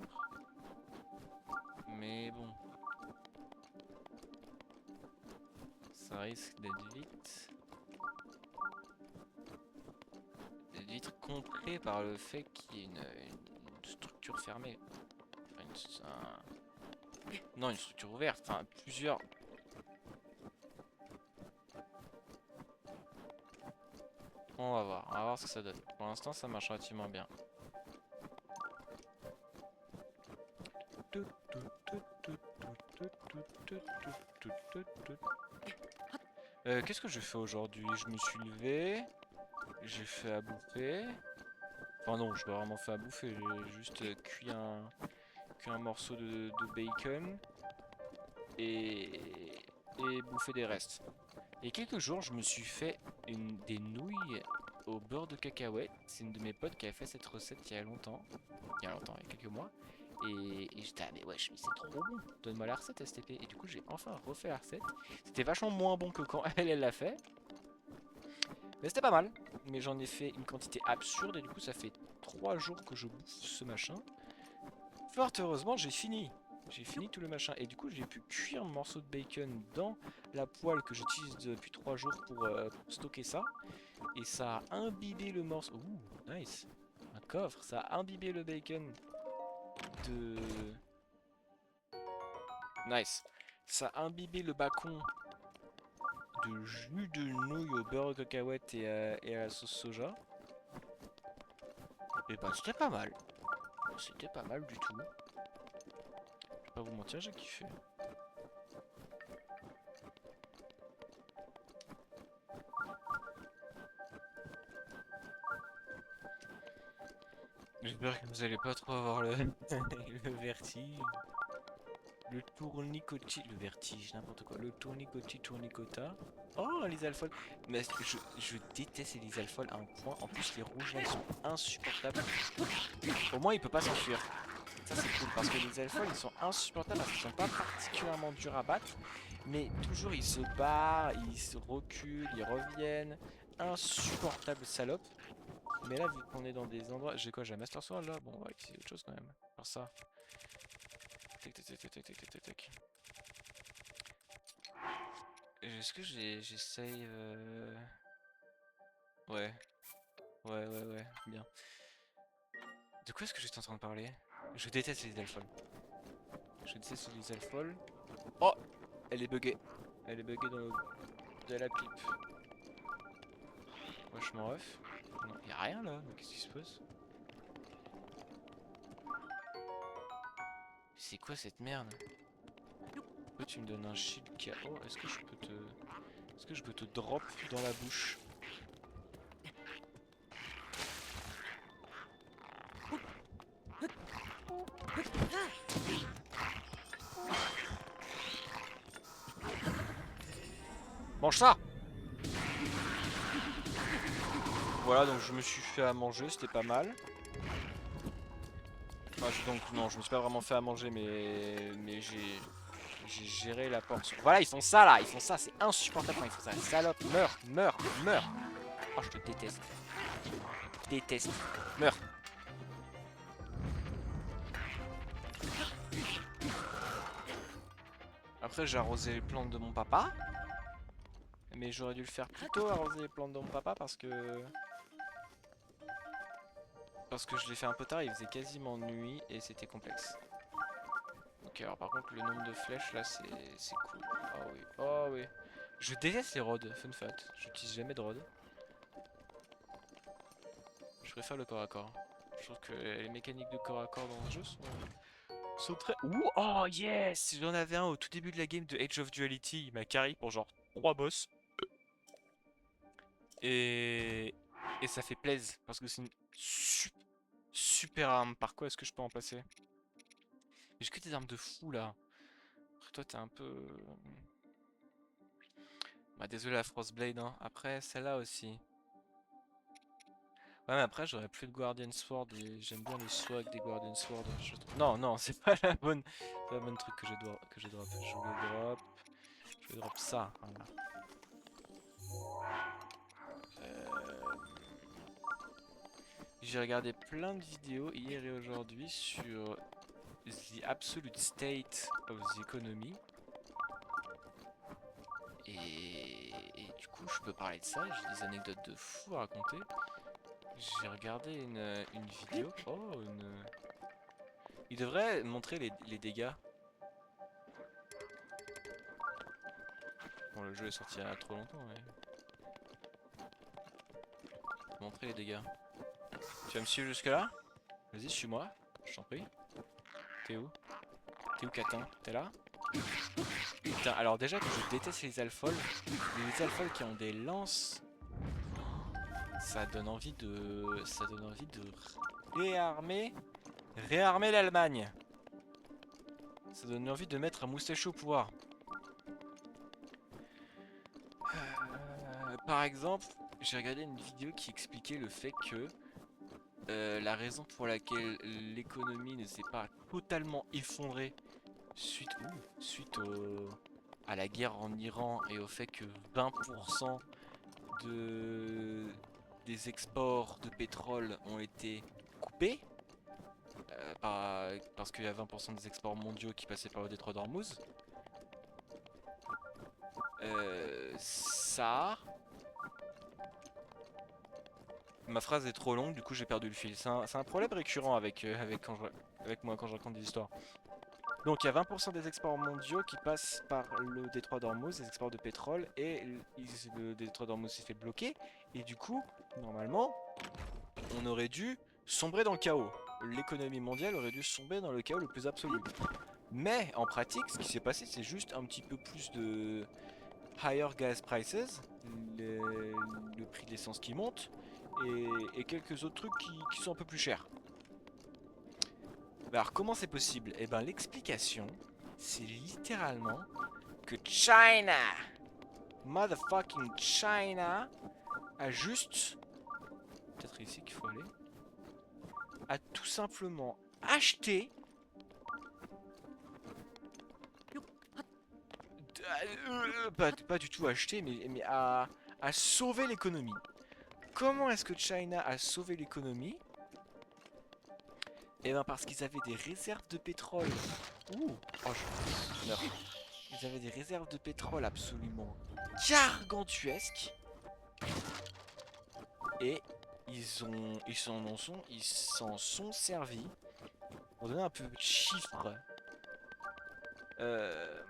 Mais bon. Ça risque d'être vite contré par le fait qu'il y ait une structure fermée. Enfin, non, une structure ouverte. Enfin, plusieurs. On va voir ce que ça donne. Pour l'instant, ça marche relativement bien. Qu'est-ce que je fais aujourd'hui? Je me suis levé, j'ai fait à bouffer. Enfin non, je pas vraiment fait à bouffer, j'ai juste cuit un morceau de bacon et bouffé des restes. Il y a quelques jours, je me suis fait des nouilles au beurre de cacahuète. C'est une de mes potes qui a fait cette recette il y a longtemps. Il y a quelques mois. Et j'étais, ah mais wesh, mais c'est trop bon. Donne-moi la recette STP. Et du coup, j'ai enfin refait la recette. C'était vachement moins bon que quand elle l'a fait. Mais c'était pas mal. Mais j'en ai fait une quantité absurde. Et du coup, ça fait 3 jours que je bouffe ce machin. Fort heureusement, j'ai fini. J'ai fini tout le machin. Et du coup, j'ai pu cuire un morceau de bacon dans la poêle que j'utilise depuis 3 jours pour stocker ça. Et ça a imbibé le morceau. Ouh, nice. Un coffre. Ça a imbibé le bacon de... Nice. Ça a imbibé le bacon de jus de nouilles au beurre de cacahuète et à la sauce soja. Et bah c'était pas mal. C'était pas mal du tout. Je vais pas vous mentir, j'ai kiffé. J'espère que vous allez pas trop avoir le, le vertige. Le tournicotis, le vertige, n'importe quoi. Le tournicotis tournicota. Oh, les alpholes. Mais je déteste les alpholes à un point. En plus, les rouges là, ils sont insupportables. Au moins, il peut pas s'enfuir. Ça, c'est cool parce que les alpholes, ils sont insupportables parce qu'ils sont pas particulièrement durs à battre. Mais toujours, ils se barrent, ils se reculent, ils reviennent. Insupportable salope. Mais là, vu qu'on est dans des endroits. J'ai quoi? J'ai un Master Sword là? Bon, on va essayer autre chose quand même. Faire ça. Tac, tac, tac, tac, tac, tac, tac, tac. Est-ce que j'essaye Ouais. Ouais, bien. De quoi est-ce que j'étais en train de parler? Je déteste les alpholes. Je déteste les alpholes. Oh! Elle est buggée. Elle est buggée dans la clip. Wesh mon ref. Non, y'a rien là, mais qu'est-ce qui se passe? C'est quoi cette merde? Pourquoi tu me donnes un shield KO? Est-ce que je peux te... Est-ce que je peux te drop dans la bouche? Mange ça! Voilà, donc je me suis fait à manger, c'était pas mal. Enfin, donc non, je me suis pas vraiment fait à manger, mais j'ai géré la portion. Voilà, ils font ça là, ils font ça, c'est insupportable quand ils font ça. Salope, meurs, meurs, meurs. Oh, je te déteste. Déteste. Meurs. Après, j'ai arrosé les plantes de mon papa. Mais j'aurais dû le faire plus tôt, arroser les plantes de mon papa, parce que je l'ai fait un peu tard, il faisait quasiment nuit et c'était complexe. Ok, alors par contre, le nombre de flèches là, c'est cool. Ah oui, oh oui. Je déteste les rods, fun fact. J'utilise jamais de rod. Je préfère le corps à corps. Je trouve que les mécaniques de corps à corps dans ce jeu sont très... Ouh, oh yes! J'en avais un au tout début de la game de Age of Duality. Il m'a carry pour genre 3 boss. Et... Et ça fait plaisir parce que c'est une super arme. Par quoi est-ce que je peux en passer? J'ai que des armes de fou là. Après, toi, t'es un peu... Bah désolé la Frostblade, hein. Après, celle-là aussi. Ouais, mais après, j'aurais plus de Guardian Sword et j'aime bien le swag des Guardian Sword. Non, non, c'est pas la bonne truc que que j'ai drop. Je voulais drop ça. Voilà. Euh, J'ai regardé plein de vidéos hier et aujourd'hui sur the absolute state of the economy. Et du coup, je peux parler de ça. J'ai des anecdotes de fou à raconter. J'ai regardé une vidéo. Oh, une... Il devrait montrer les dégâts. Bon, le jeu est sorti il y a trop longtemps, mais... Montrer les dégâts. Tu vas me suivre jusque là? Vas-y, suis-moi. Je t'en prie. T'es où? T'es où, Catin? T'es là? Putain, alors déjà que je déteste les alpholes. Les alpholes qui ont des lances... Ça donne envie de... Ça donne envie de... Réarmer... Réarmer l'Allemagne. Ça donne envie de mettre un moustachu au pouvoir. Par exemple, j'ai regardé une vidéo qui expliquait le fait que la raison pour laquelle l'économie ne s'est pas totalement effondrée suite à la guerre en Iran et au fait que 20% de, des exports de pétrole ont été coupés, parce qu'il y a 20% des exports mondiaux qui passaient par le détroit d'Ormuz, ça... Ma phrase est trop longue, du coup j'ai perdu le fil. C'est un problème récurrent avec moi quand je raconte des histoires. Donc il y a 20% des exports mondiaux qui passent par le détroit d'Ormuz, les exports de pétrole, et le détroit d'Ormuz s'est fait bloquer. Et du coup, normalement, on aurait dû sombrer dans le chaos. L'économie mondiale aurait dû sombrer dans le chaos le plus absolu. Mais en pratique, ce qui s'est passé, c'est juste un petit peu plus de higher gas prices, le prix de l'essence qui monte, et quelques autres trucs qui sont un peu plus chers. Bah alors comment c'est possible? Eh ben l'explication, c'est littéralement que China, motherfucking China, a juste, peut-être ici qu'il faut aller, a tout simplement acheté pas du tout acheté, mais a sauvé l'économie. Comment est-ce que China a sauvé l'économie? Eh ben parce qu'ils avaient des réserves de pétrole. Ouh, oh, je meurs. Ils avaient des réserves de pétrole absolument gargantuesques. Et ils s'en sont servis. Pour donner un peu de chiffres. Euh,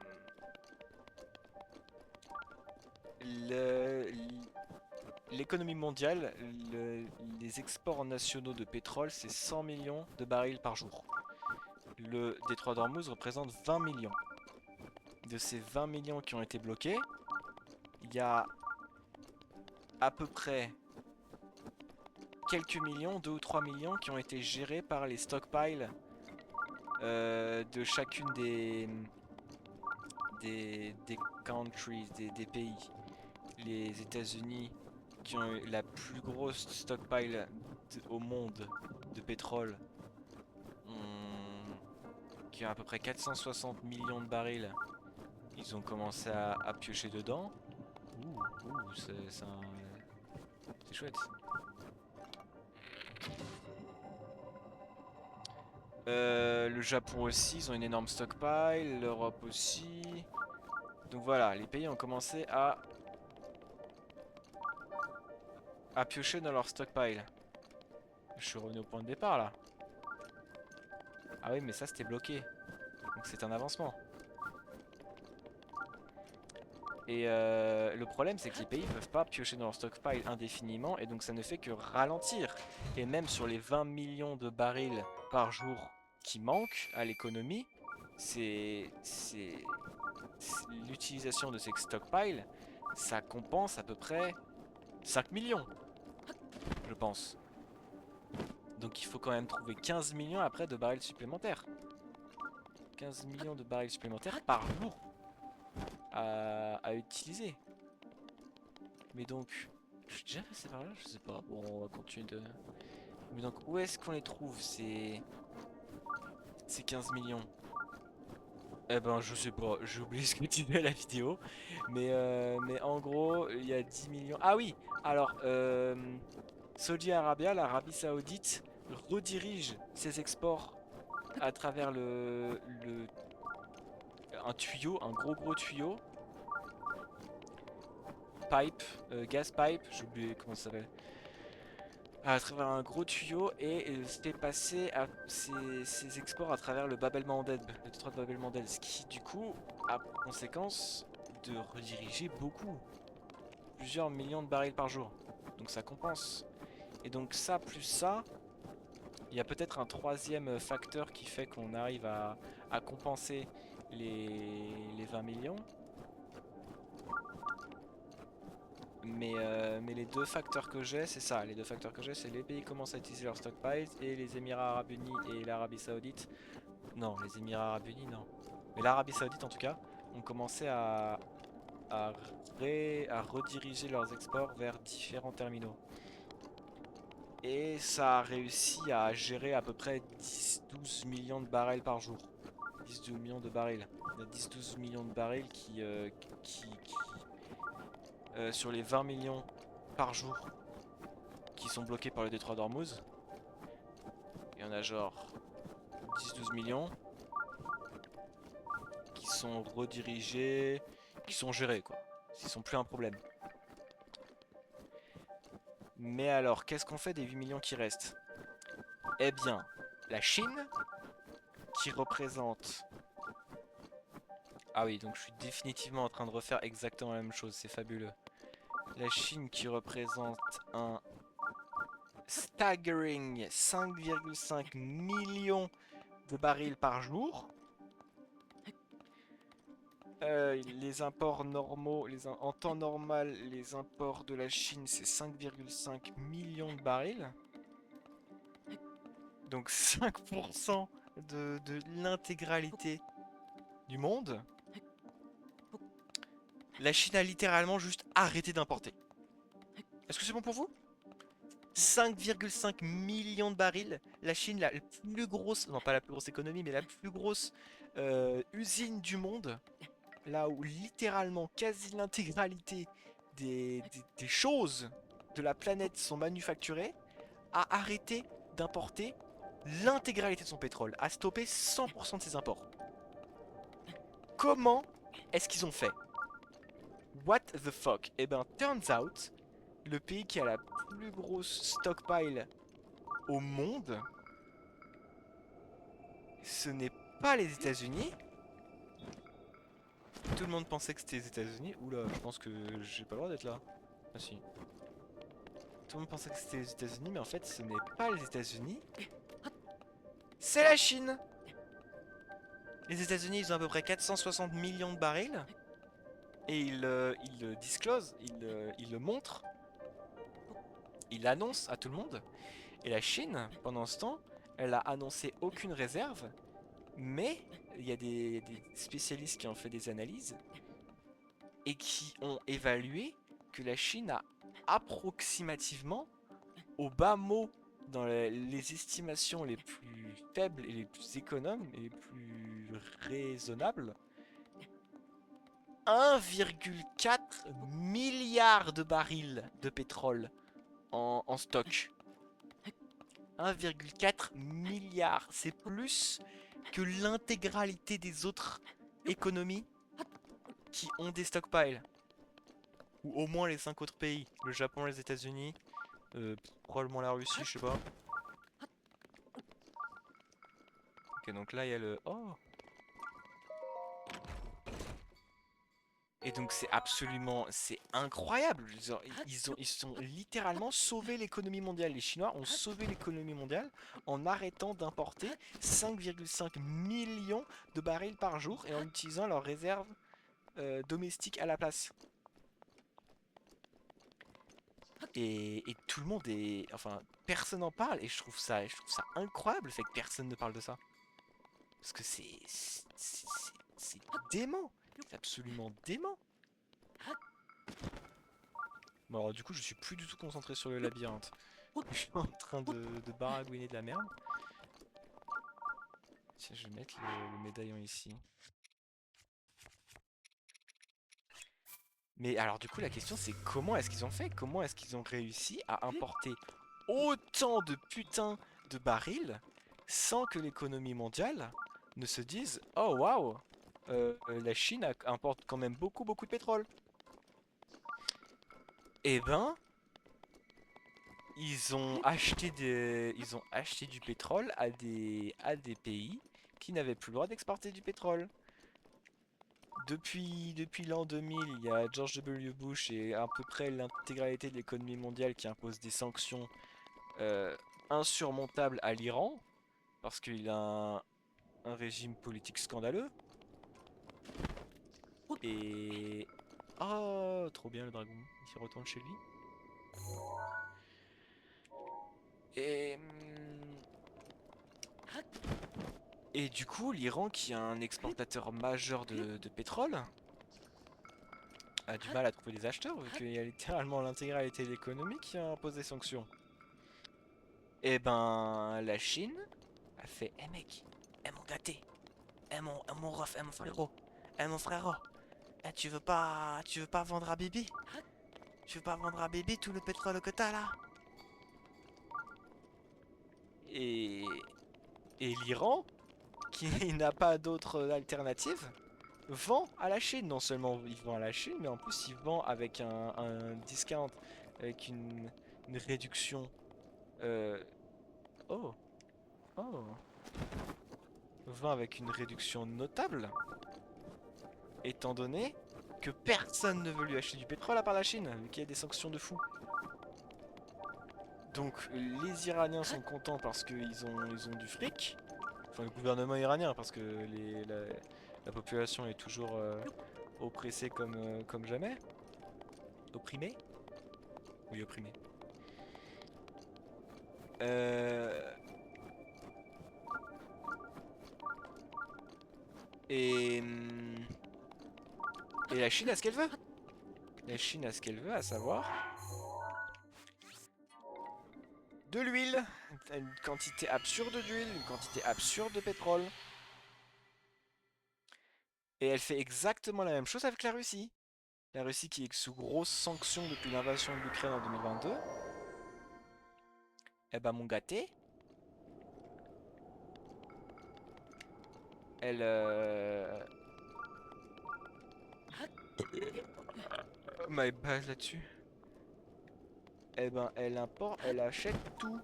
le- L'économie mondiale, les exports nationaux de pétrole, c'est 100 millions de barils par jour. Le détroit d'Ormuz représente 20 millions. De ces 20 millions qui ont été bloqués, il y a à peu près quelques millions, 2 ou 3 millions, qui ont été gérés par les stockpiles de chacune des countries, des pays. Les États-Unis, qui ont eu la plus grosse stockpile au monde de pétrole, qui ont à peu près 460 millions de barils, ils ont commencé à piocher dedans. Ouh, c'est chouette. Le Japon aussi, ils ont une énorme stockpile, l'Europe aussi. Donc voilà, les pays ont commencé à piocher dans leur stockpile. Je suis revenu au point de départ là. Ah oui, mais ça c'était bloqué. Donc c'est un avancement. Et le problème c'est que les pays ne peuvent pas piocher dans leur stockpile indéfiniment et donc ça ne fait que ralentir. Et même sur les 20 millions de barils par jour qui manquent à l'économie, l'utilisation de ces stockpiles, ça compense à peu près 5 millions, je pense. Donc il faut quand même trouver 15 millions après de barils supplémentaires. 15 millions de barils supplémentaires par jour à utiliser. Mais donc, je suis déjà passé par là, je sais pas. Bon, on va continuer de... Mais donc, où est-ce qu'on les trouve, ces 15 millions? Eh ben, je sais pas, j'ai oublié ce que disait la vidéo. Mais en gros, il y a 10 millions. Ah oui, alors, Saudi Arabia, l'Arabie Saoudite, redirige ses exports à travers un tuyau, un gros tuyau, pipe, gas pipe, j'ai oublié comment ça s'appelle, à travers un gros tuyau et fait passer ses exports à travers le Bab el-Mandeb, le détroit de Bab el-Mandeb, ce qui du coup a pour conséquence de rediriger beaucoup, plusieurs millions de barils par jour. Donc ça compense. Et donc ça plus ça, il y a peut-être un troisième facteur qui fait qu'on arrive à compenser les 20 millions. Mais les deux facteurs que j'ai, c'est ça. Les deux facteurs que j'ai, c'est les pays commencent à utiliser leurs stockpiles et les Émirats Arabes Unis et l'Arabie Saoudite. Non, les Émirats Arabes Unis, non. Mais l'Arabie Saoudite, en tout cas, ont commencé à, à rediriger leurs exports vers différents terminaux. Et ça a réussi à gérer à peu près 10-12 millions de barils par jour. 10-12 millions de barils. Il y a 10-12 millions de barils qui sur les 20 millions par jour qui sont bloqués par le détroit d'Ormuz. Il y en a genre 10-12 millions qui sont redirigés, qui sont gérés quoi. Ils sont plus un problème. Mais alors, qu'est-ce qu'on fait des 8 millions qui restent? Eh bien, la Chine, qui représente... Ah oui, donc je suis définitivement en train de refaire exactement la même chose, c'est fabuleux. La Chine qui représente un staggering 5,5 millions de barils par jour. Les imports normaux, en temps normal, les imports de la Chine, c'est 5,5 millions de barils. Donc 5% de l'intégralité du monde. La Chine a littéralement juste arrêté d'importer. Est-ce que c'est bon pour vous? 5,5 millions de barils. La Chine, la plus grosse, non pas la plus grosse économie, mais la plus grosse usine du monde. Là où littéralement quasi l'intégralité des choses de la planète sont manufacturées, a arrêté d'importer l'intégralité de son pétrole, a stoppé 100% de ses imports. Comment est-ce qu'ils ont fait? What the fuck? Eh ben, turns out, le pays qui a la plus grosse stockpile au monde, ce n'est pas les États-Unis. Tout le monde pensait que c'était les États-Unis. Oula, je pense que j'ai pas le droit d'être là. Ah si. Tout le monde pensait que c'était les États-Unis, mais en fait, ce n'est pas les États-Unis. C'est la Chine! Les États-Unis, ils ont à peu près 460 millions de barils. Et ils le disclosent, ils le montrent, ils l'annoncent à tout le monde. Et la Chine, pendant ce temps, elle a annoncé aucune réserve. Mais il y a des spécialistes qui ont fait des analyses et qui ont évalué que la Chine a approximativement, au bas mot, dans les estimations les plus faibles et les plus économes et les plus raisonnables, 1,4 milliard de barils de pétrole en stock. 1,4 milliard, c'est plus que l'intégralité des autres économies qui ont des stockpiles. Ou au moins les 5 autres pays. Le Japon, les États-Unis, probablement la Russie, je sais pas. Ok, donc là il y a le... Oh! Et donc c'est incroyable. Ils sont littéralement sauvé l'économie mondiale. Les Chinois ont sauvé l'économie mondiale en arrêtant d'importer 5,5 millions de barils par jour et en utilisant leurs réserves domestiques à la place. Et tout le monde est, enfin, personne n'en parle et je trouve ça incroyable le fait que personne ne parle de ça. Parce que c'est dément. C'est absolument dément. Bon alors du coup je suis plus du tout concentré sur le labyrinthe. Je suis en train de baragouiner de la merde. Tiens, je vais mettre le médaillon ici. Mais alors du coup la question c'est comment est-ce qu'ils ont fait? Comment est-ce qu'ils ont réussi à importer autant de putain de barils sans que l'économie mondiale ne se dise oh waouh, la Chine importe quand même beaucoup de pétrole. Eh ben, ils ont acheté du pétrole à des pays qui n'avaient plus le droit d'exporter du pétrole. Depuis l'an 2000, il y a George W. Bush et à peu près l'intégralité de l'économie mondiale qui impose des sanctions euh, insurmontables à l'Iran parce qu'il a un régime politique scandaleux. Et... Oh, trop bien le dragon. Il se retourne chez lui. Et... Et du coup, l'Iran, qui est un exportateur majeur de pétrole, a du mal à trouver des acheteurs, vu qu'il y a littéralement l'intégralité de l'économie qui a imposé des sanctions. Et ben, la Chine a fait Eh mec, eh mon gâté, mon ref, eh mon frérot, tu veux pas vendre à Bibi? Tu veux pas vendre à Bibi tout le pétrole que t'as là? Et, et l'Iran, qui n'a pas d'autre alternative, vend à la Chine. Non seulement il vend à la Chine, mais en plus il vend avec un discount, avec une réduction. Euh, oh, oh. Vend avec une réduction notable, étant donné que personne ne veut lui acheter du pétrole à part la Chine, vu qu'il y a des sanctions de fou. Donc les Iraniens sont contents parce ils ont du fric. Enfin le gouvernement iranien parce que la population est toujours oppressée comme jamais. Opprimée? Oui, opprimée. Euh... Et... Et la Chine a ce qu'elle veut. La Chine a ce qu'elle veut, à savoir de l'huile. Une quantité absurde d'huile, une quantité absurde de pétrole. Et elle fait exactement la même chose avec la Russie. La Russie qui est sous grosses sanctions depuis l'invasion de l'Ukraine en 2022. Eh ben mon gâté, elle my base là-dessus. Eh ben elle achète tout.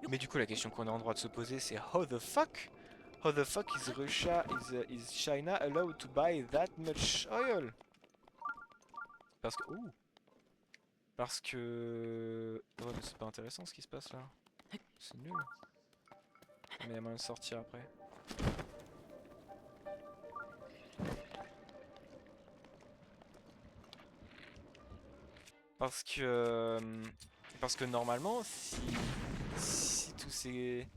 Mais du coup la question qu'on a en droit de se poser c'est how the fuck? How the fuck is Russia is China allowed to buy that much oil? Parce que parce que ouais, mais c'est pas intéressant ce qui se passe là. C'est nul. Mais il y a moyen de sortir après. Parce que parce que normalement si tous ces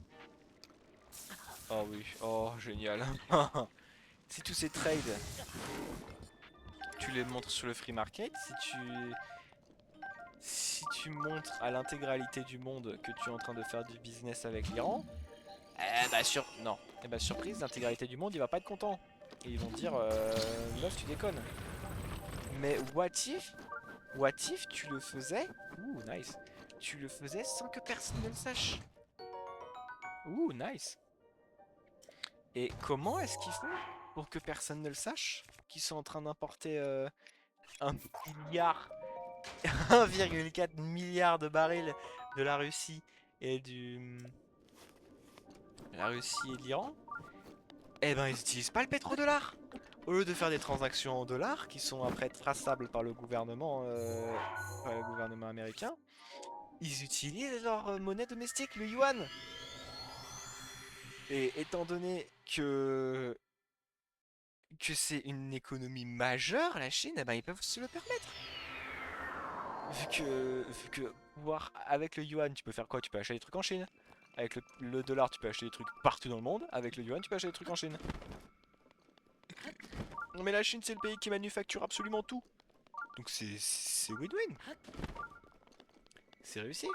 oh oui, oh génial. Si tous ces trades tu les montres sur le free market, si tu montres à l'intégralité du monde que tu es en train de faire du business avec l'Iran, eh bah non, eh bah surprise, l'intégralité du monde il va pas être content. Et ils vont dire meuf tu déconnes. Mais what if tu le faisais, ouh nice, tu le faisais sans que personne ne le sache. Ouh nice. Et comment est-ce qu'ils font pour que personne ne le sache qu'ils sont en train d'importer 1 milliard 1,4 milliard de barils de la Russie et la Russie et de l'Iran? Eh ben ils utilisent pas le pétrodollar. Au lieu de faire des transactions en dollars qui sont après traçables par le gouvernement américain, ils utilisent leur monnaie domestique, le yuan. Et étant donné que c'est une économie majeure, la Chine, eh ben, ils peuvent se le permettre. Vu que pouvoir, avec le yuan, tu peux faire quoi? Tu peux acheter des trucs en Chine. Avec le dollar, tu peux acheter des trucs partout dans le monde. Avec le yuan, tu peux acheter des trucs en Chine. Non mais la Chine, c'est le pays qui manufacture absolument tout. Donc c'est win-win. C'est réussi.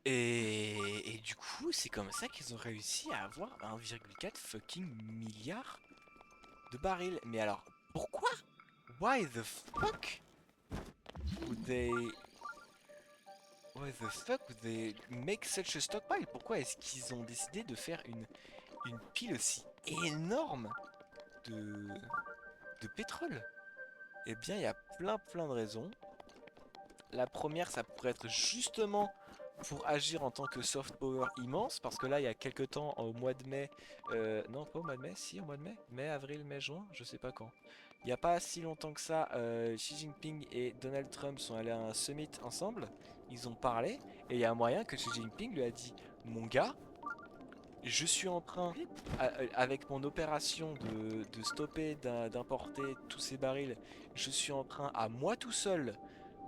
Et du coup, c'est comme ça qu'ils ont réussi à avoir 1,4 fucking milliard de barils. Mais alors, pourquoi? Why the fuck would they... Why the fuck would they make such a stockpile? Pourquoi est-ce qu'ils ont décidé de faire une pile aussi énorme de, de pétrole? Eh bien, il y a plein de raisons. La première, ça pourrait être justement pour agir en tant que soft power immense, parce que là, il y a quelques temps, au mois de mai, non, pas au mois de mai, si, au mois de mai, mai, avril, mai, juin, je sais pas quand. Il n'y a pas si longtemps que ça, Xi Jinping et Donald Trump sont allés à un summit ensemble, ils ont parlé, et il y a un moyen que Xi Jinping lui a dit, mon gars, je suis en train, avec mon opération de stopper d'importer tous ces barils, je suis en train, à moi tout seul,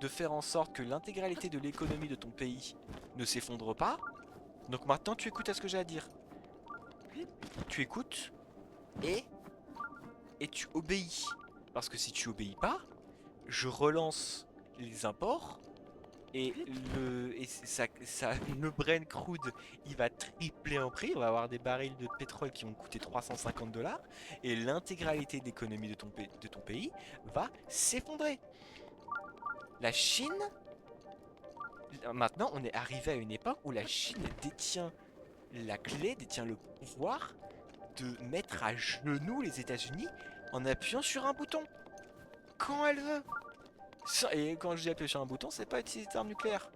de faire en sorte que l'intégralité de l'économie de ton pays ne s'effondre pas. Donc maintenant, tu écoutes à ce que j'ai à dire. Tu écoutes et, et tu obéis. Parce que si tu obéis pas, je relance les imports et le Brent crude, il va tripler en prix. On va avoir des barils de pétrole qui vont coûter 350 $ et l'intégralité d'économie de ton pays va s'effondrer. La Chine, maintenant, on est arrivé à une époque où la Chine détient la clé, détient le pouvoir de mettre à genoux les États-Unis en appuyant sur un bouton quand elle veut. Et quand je dis appuyer sur un bouton, c'est pas utiliser d'armes nucléaires.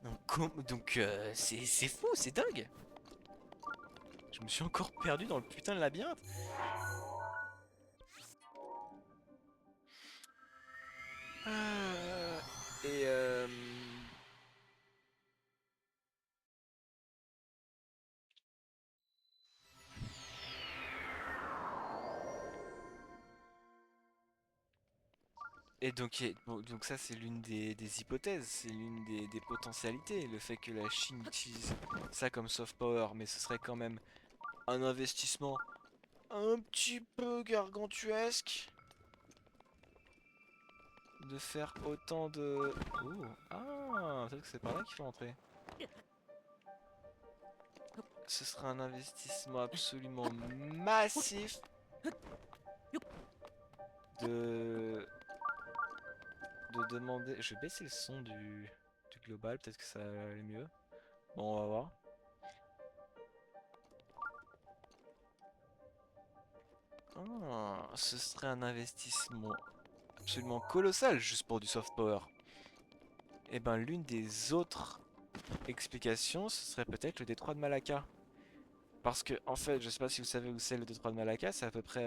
Donc c'est fou, c'est dingue. Je me suis encore perdu dans le putain de labyrinthe. Euh, et Et donc ça c'est l'une des hypothèses, c'est l'une des potentialités, le fait que la Chine utilise ça comme soft power, mais ce serait quand même un investissement un petit peu gargantuesque de faire autant de... Oh, ah, peut-être que c'est par là qu'il faut entrer. Ce serait un investissement absolument massif de demander... Je vais baisser le son du global, peut-être que ça va aller mieux. Bon, on va voir. Ah, ce serait un investissement absolument colossal juste pour du soft power. Et ben l'une des autres explications, ce serait peut-être le détroit de Malacca. Parce que en fait, je sais pas si vous savez où c'est le détroit de Malacca, c'est à peu près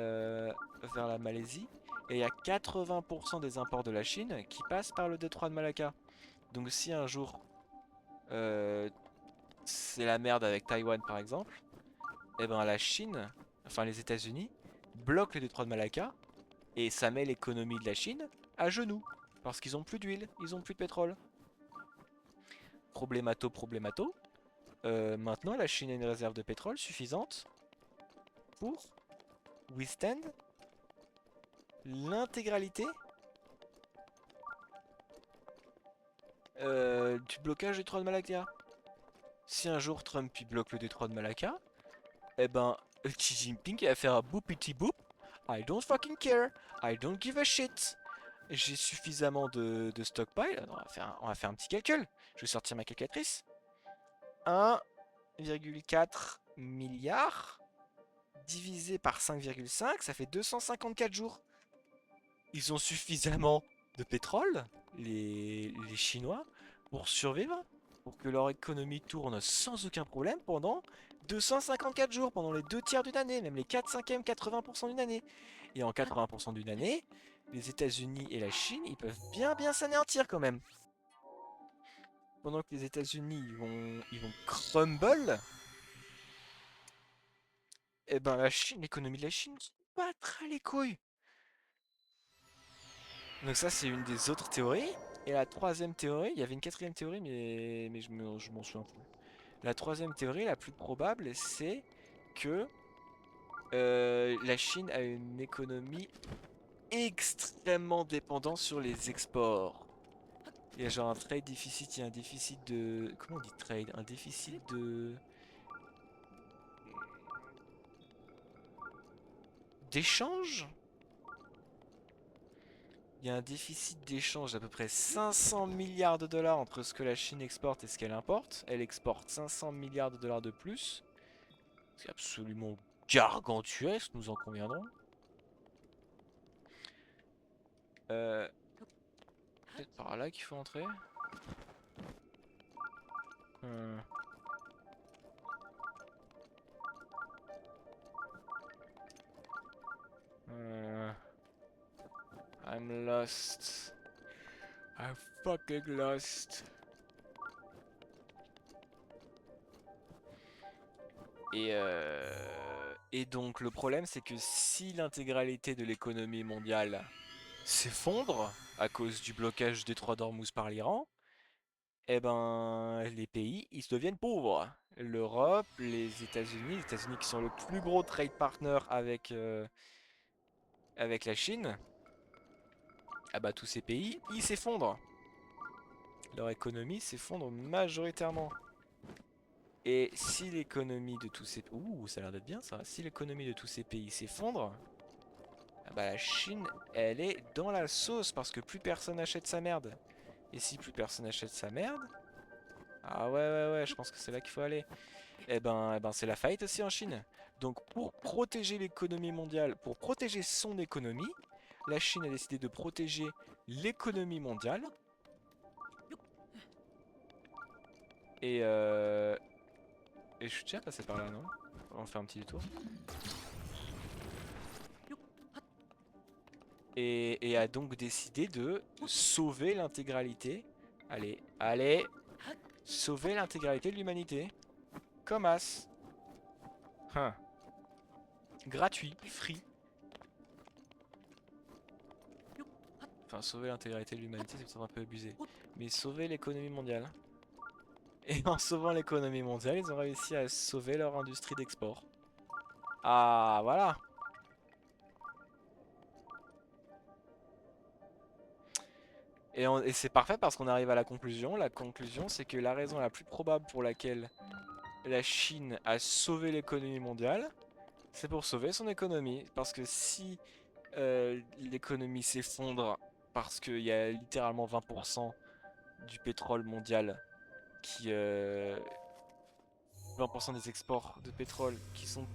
vers la Malaisie. Et il y a 80% des imports de la Chine qui passent par le détroit de Malacca. Donc si un jour euh, c'est la merde avec Taïwan par exemple, et ben la Chine, enfin les États-Unis, bloquent le détroit de Malacca et ça met l'économie de la Chine à genoux. Parce qu'ils ont plus d'huile, ils ont plus de pétrole. Problémato. Maintenant, la Chine a une réserve de pétrole suffisante pour withstand l'intégralité du blocage du détroit de Malacca. Si un jour Trump il bloque le détroit de Malacca, eh ben Xi Jinping va faire un boupity boop. I don't fucking care. I don't give a shit. J'ai suffisamment de stockpile. On va faire un petit calcul. Je vais sortir ma calculatrice. 1,4 milliard divisé par 5,5, ça fait 254 jours. Ils ont suffisamment de pétrole, les Chinois, pour survivre, pour que leur économie tourne sans aucun problème pendant 254 jours, pendant les 2 tiers d'une année, même les 4 5e, 80% d'une année. Et en 80% d'une année, les États-Unis et la Chine, ils peuvent bien s'anéantir quand même. Pendant que les États-Unis ils vont crumble, et ben la Chine, l'économie de la Chine se battra les couilles. Donc ça c'est une des autres théories. Et la troisième théorie, il y avait une quatrième théorie mais je m'en souviens plus. La troisième théorie, la plus probable, c'est que la Chine a une économie extrêmement dépendante sur les exports. Il y a genre un trade déficit, il y a un déficit de... Comment on dit trade? Un déficit de... d'échange? Il y a un déficit d'échange d'à peu près 500 milliards de dollars entre ce que la Chine exporte et ce qu'elle importe. Elle exporte 500 milliards de dollars de plus. C'est absolument gargantuesque, nous en conviendrons. Euh, Peut-être par là qu'il faut entrer. Hmm. Euh, I'm lost. I'm fucking lost. Et donc le problème c'est que si l'intégralité de l'économie mondiale s'effondre à cause du blocage du détroit d'Ormuz par l'Iran, eh ben les pays ils se deviennent pauvres. L'Europe, les États-Unis qui sont le plus gros trade partner avec la Chine, ah bah tous ces pays ils s'effondrent. Leur économie s'effondre majoritairement. Et si l'économie de tous ces... Ouh, ça a l'air d'être bien ça. Si l'économie de tous ces pays s'effondre, ah bah la Chine, elle est dans la sauce parce que plus personne achète sa merde. Et si plus personne achète sa merde... Ah ouais, je pense que c'est là qu'il faut aller. Eh ben c'est la faillite aussi en Chine. Donc pour protéger l'économie mondiale, pour protéger son économie, la Chine a décidé de protéger l'économie mondiale. Et et je suis déjà passé par là, non? On va faire un petit détour. Et a donc décidé de sauver l'intégralité. Allez, sauver l'intégralité de l'humanité. Comme as. Hein. Gratuit, free. Enfin, sauver l'intégralité de l'humanité, c'est peut-être un peu abusé. Mais sauver l'économie mondiale. Et en sauvant l'économie mondiale, ils ont réussi à sauver leur industrie d'export. Ah, voilà. Et c'est parfait parce qu'on arrive à la conclusion. La conclusion, c'est que la raison la plus probable pour laquelle la Chine a sauvé l'économie mondiale, c'est pour sauver son économie. Parce que si l'économie s'effondre parce qu'il y a littéralement 20% du pétrole mondial qui... 20% des exports de pétrole qui sont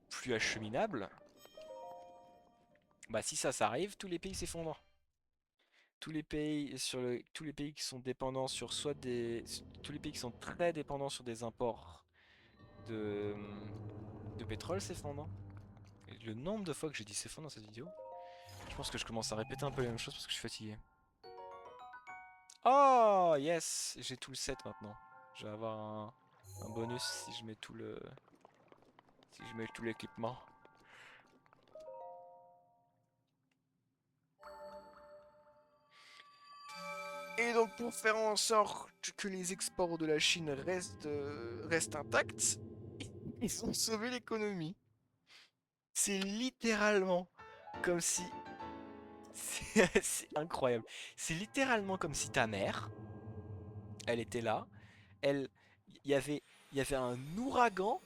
plus acheminables, bah si ça arrive, tous les pays s'effondrent. Tous les pays qui sont dépendants sur soit des... Tous les pays qui sont très dépendants sur des imports de, de pétrole s'effondrent. Et le nombre de fois que j'ai dit s'effondre dans cette vidéo, je pense que je commence à répéter un peu les mêmes choses parce que je suis fatigué. Oh yes, j'ai tout le set maintenant. Je vais avoir un bonus si je mets si je mets tout l'équipement. Et donc pour faire en sorte que les exports de la Chine restent intacts, ils ont sauvé l'économie. C'est littéralement comme si... C'est incroyable. C'est littéralement comme si ta mère, elle était là, elle... Il y avait, il y avait un ouragan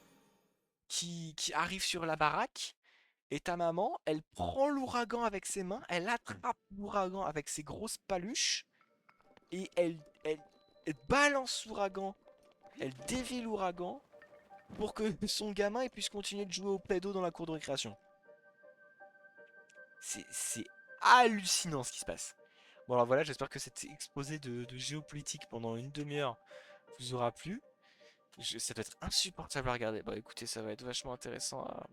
qui arrive sur la baraque, et ta maman, elle prend l'ouragan avec ses mains, elle attrape l'ouragan avec ses grosses paluches, et elle balance l'ouragan, elle dévie l'ouragan, pour que son gamin il puisse continuer de jouer au play-doh dans la cour de récréation. C'est hallucinant ce qui se passe. Bon alors voilà, j'espère que cet exposé de géopolitique pendant une demi-heure vous aura plu. Ça doit être insupportable à regarder. Bah écoutez, ça va être vachement intéressant à...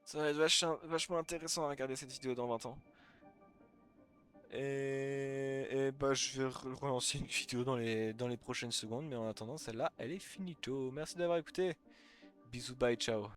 Ça va être vachement intéressant à regarder cette vidéo dans 20 ans. Et bah je vais relancer une vidéo dans les prochaines secondes, mais en attendant, celle-là, elle est finito. Merci d'avoir écouté. Bisous, bye, ciao.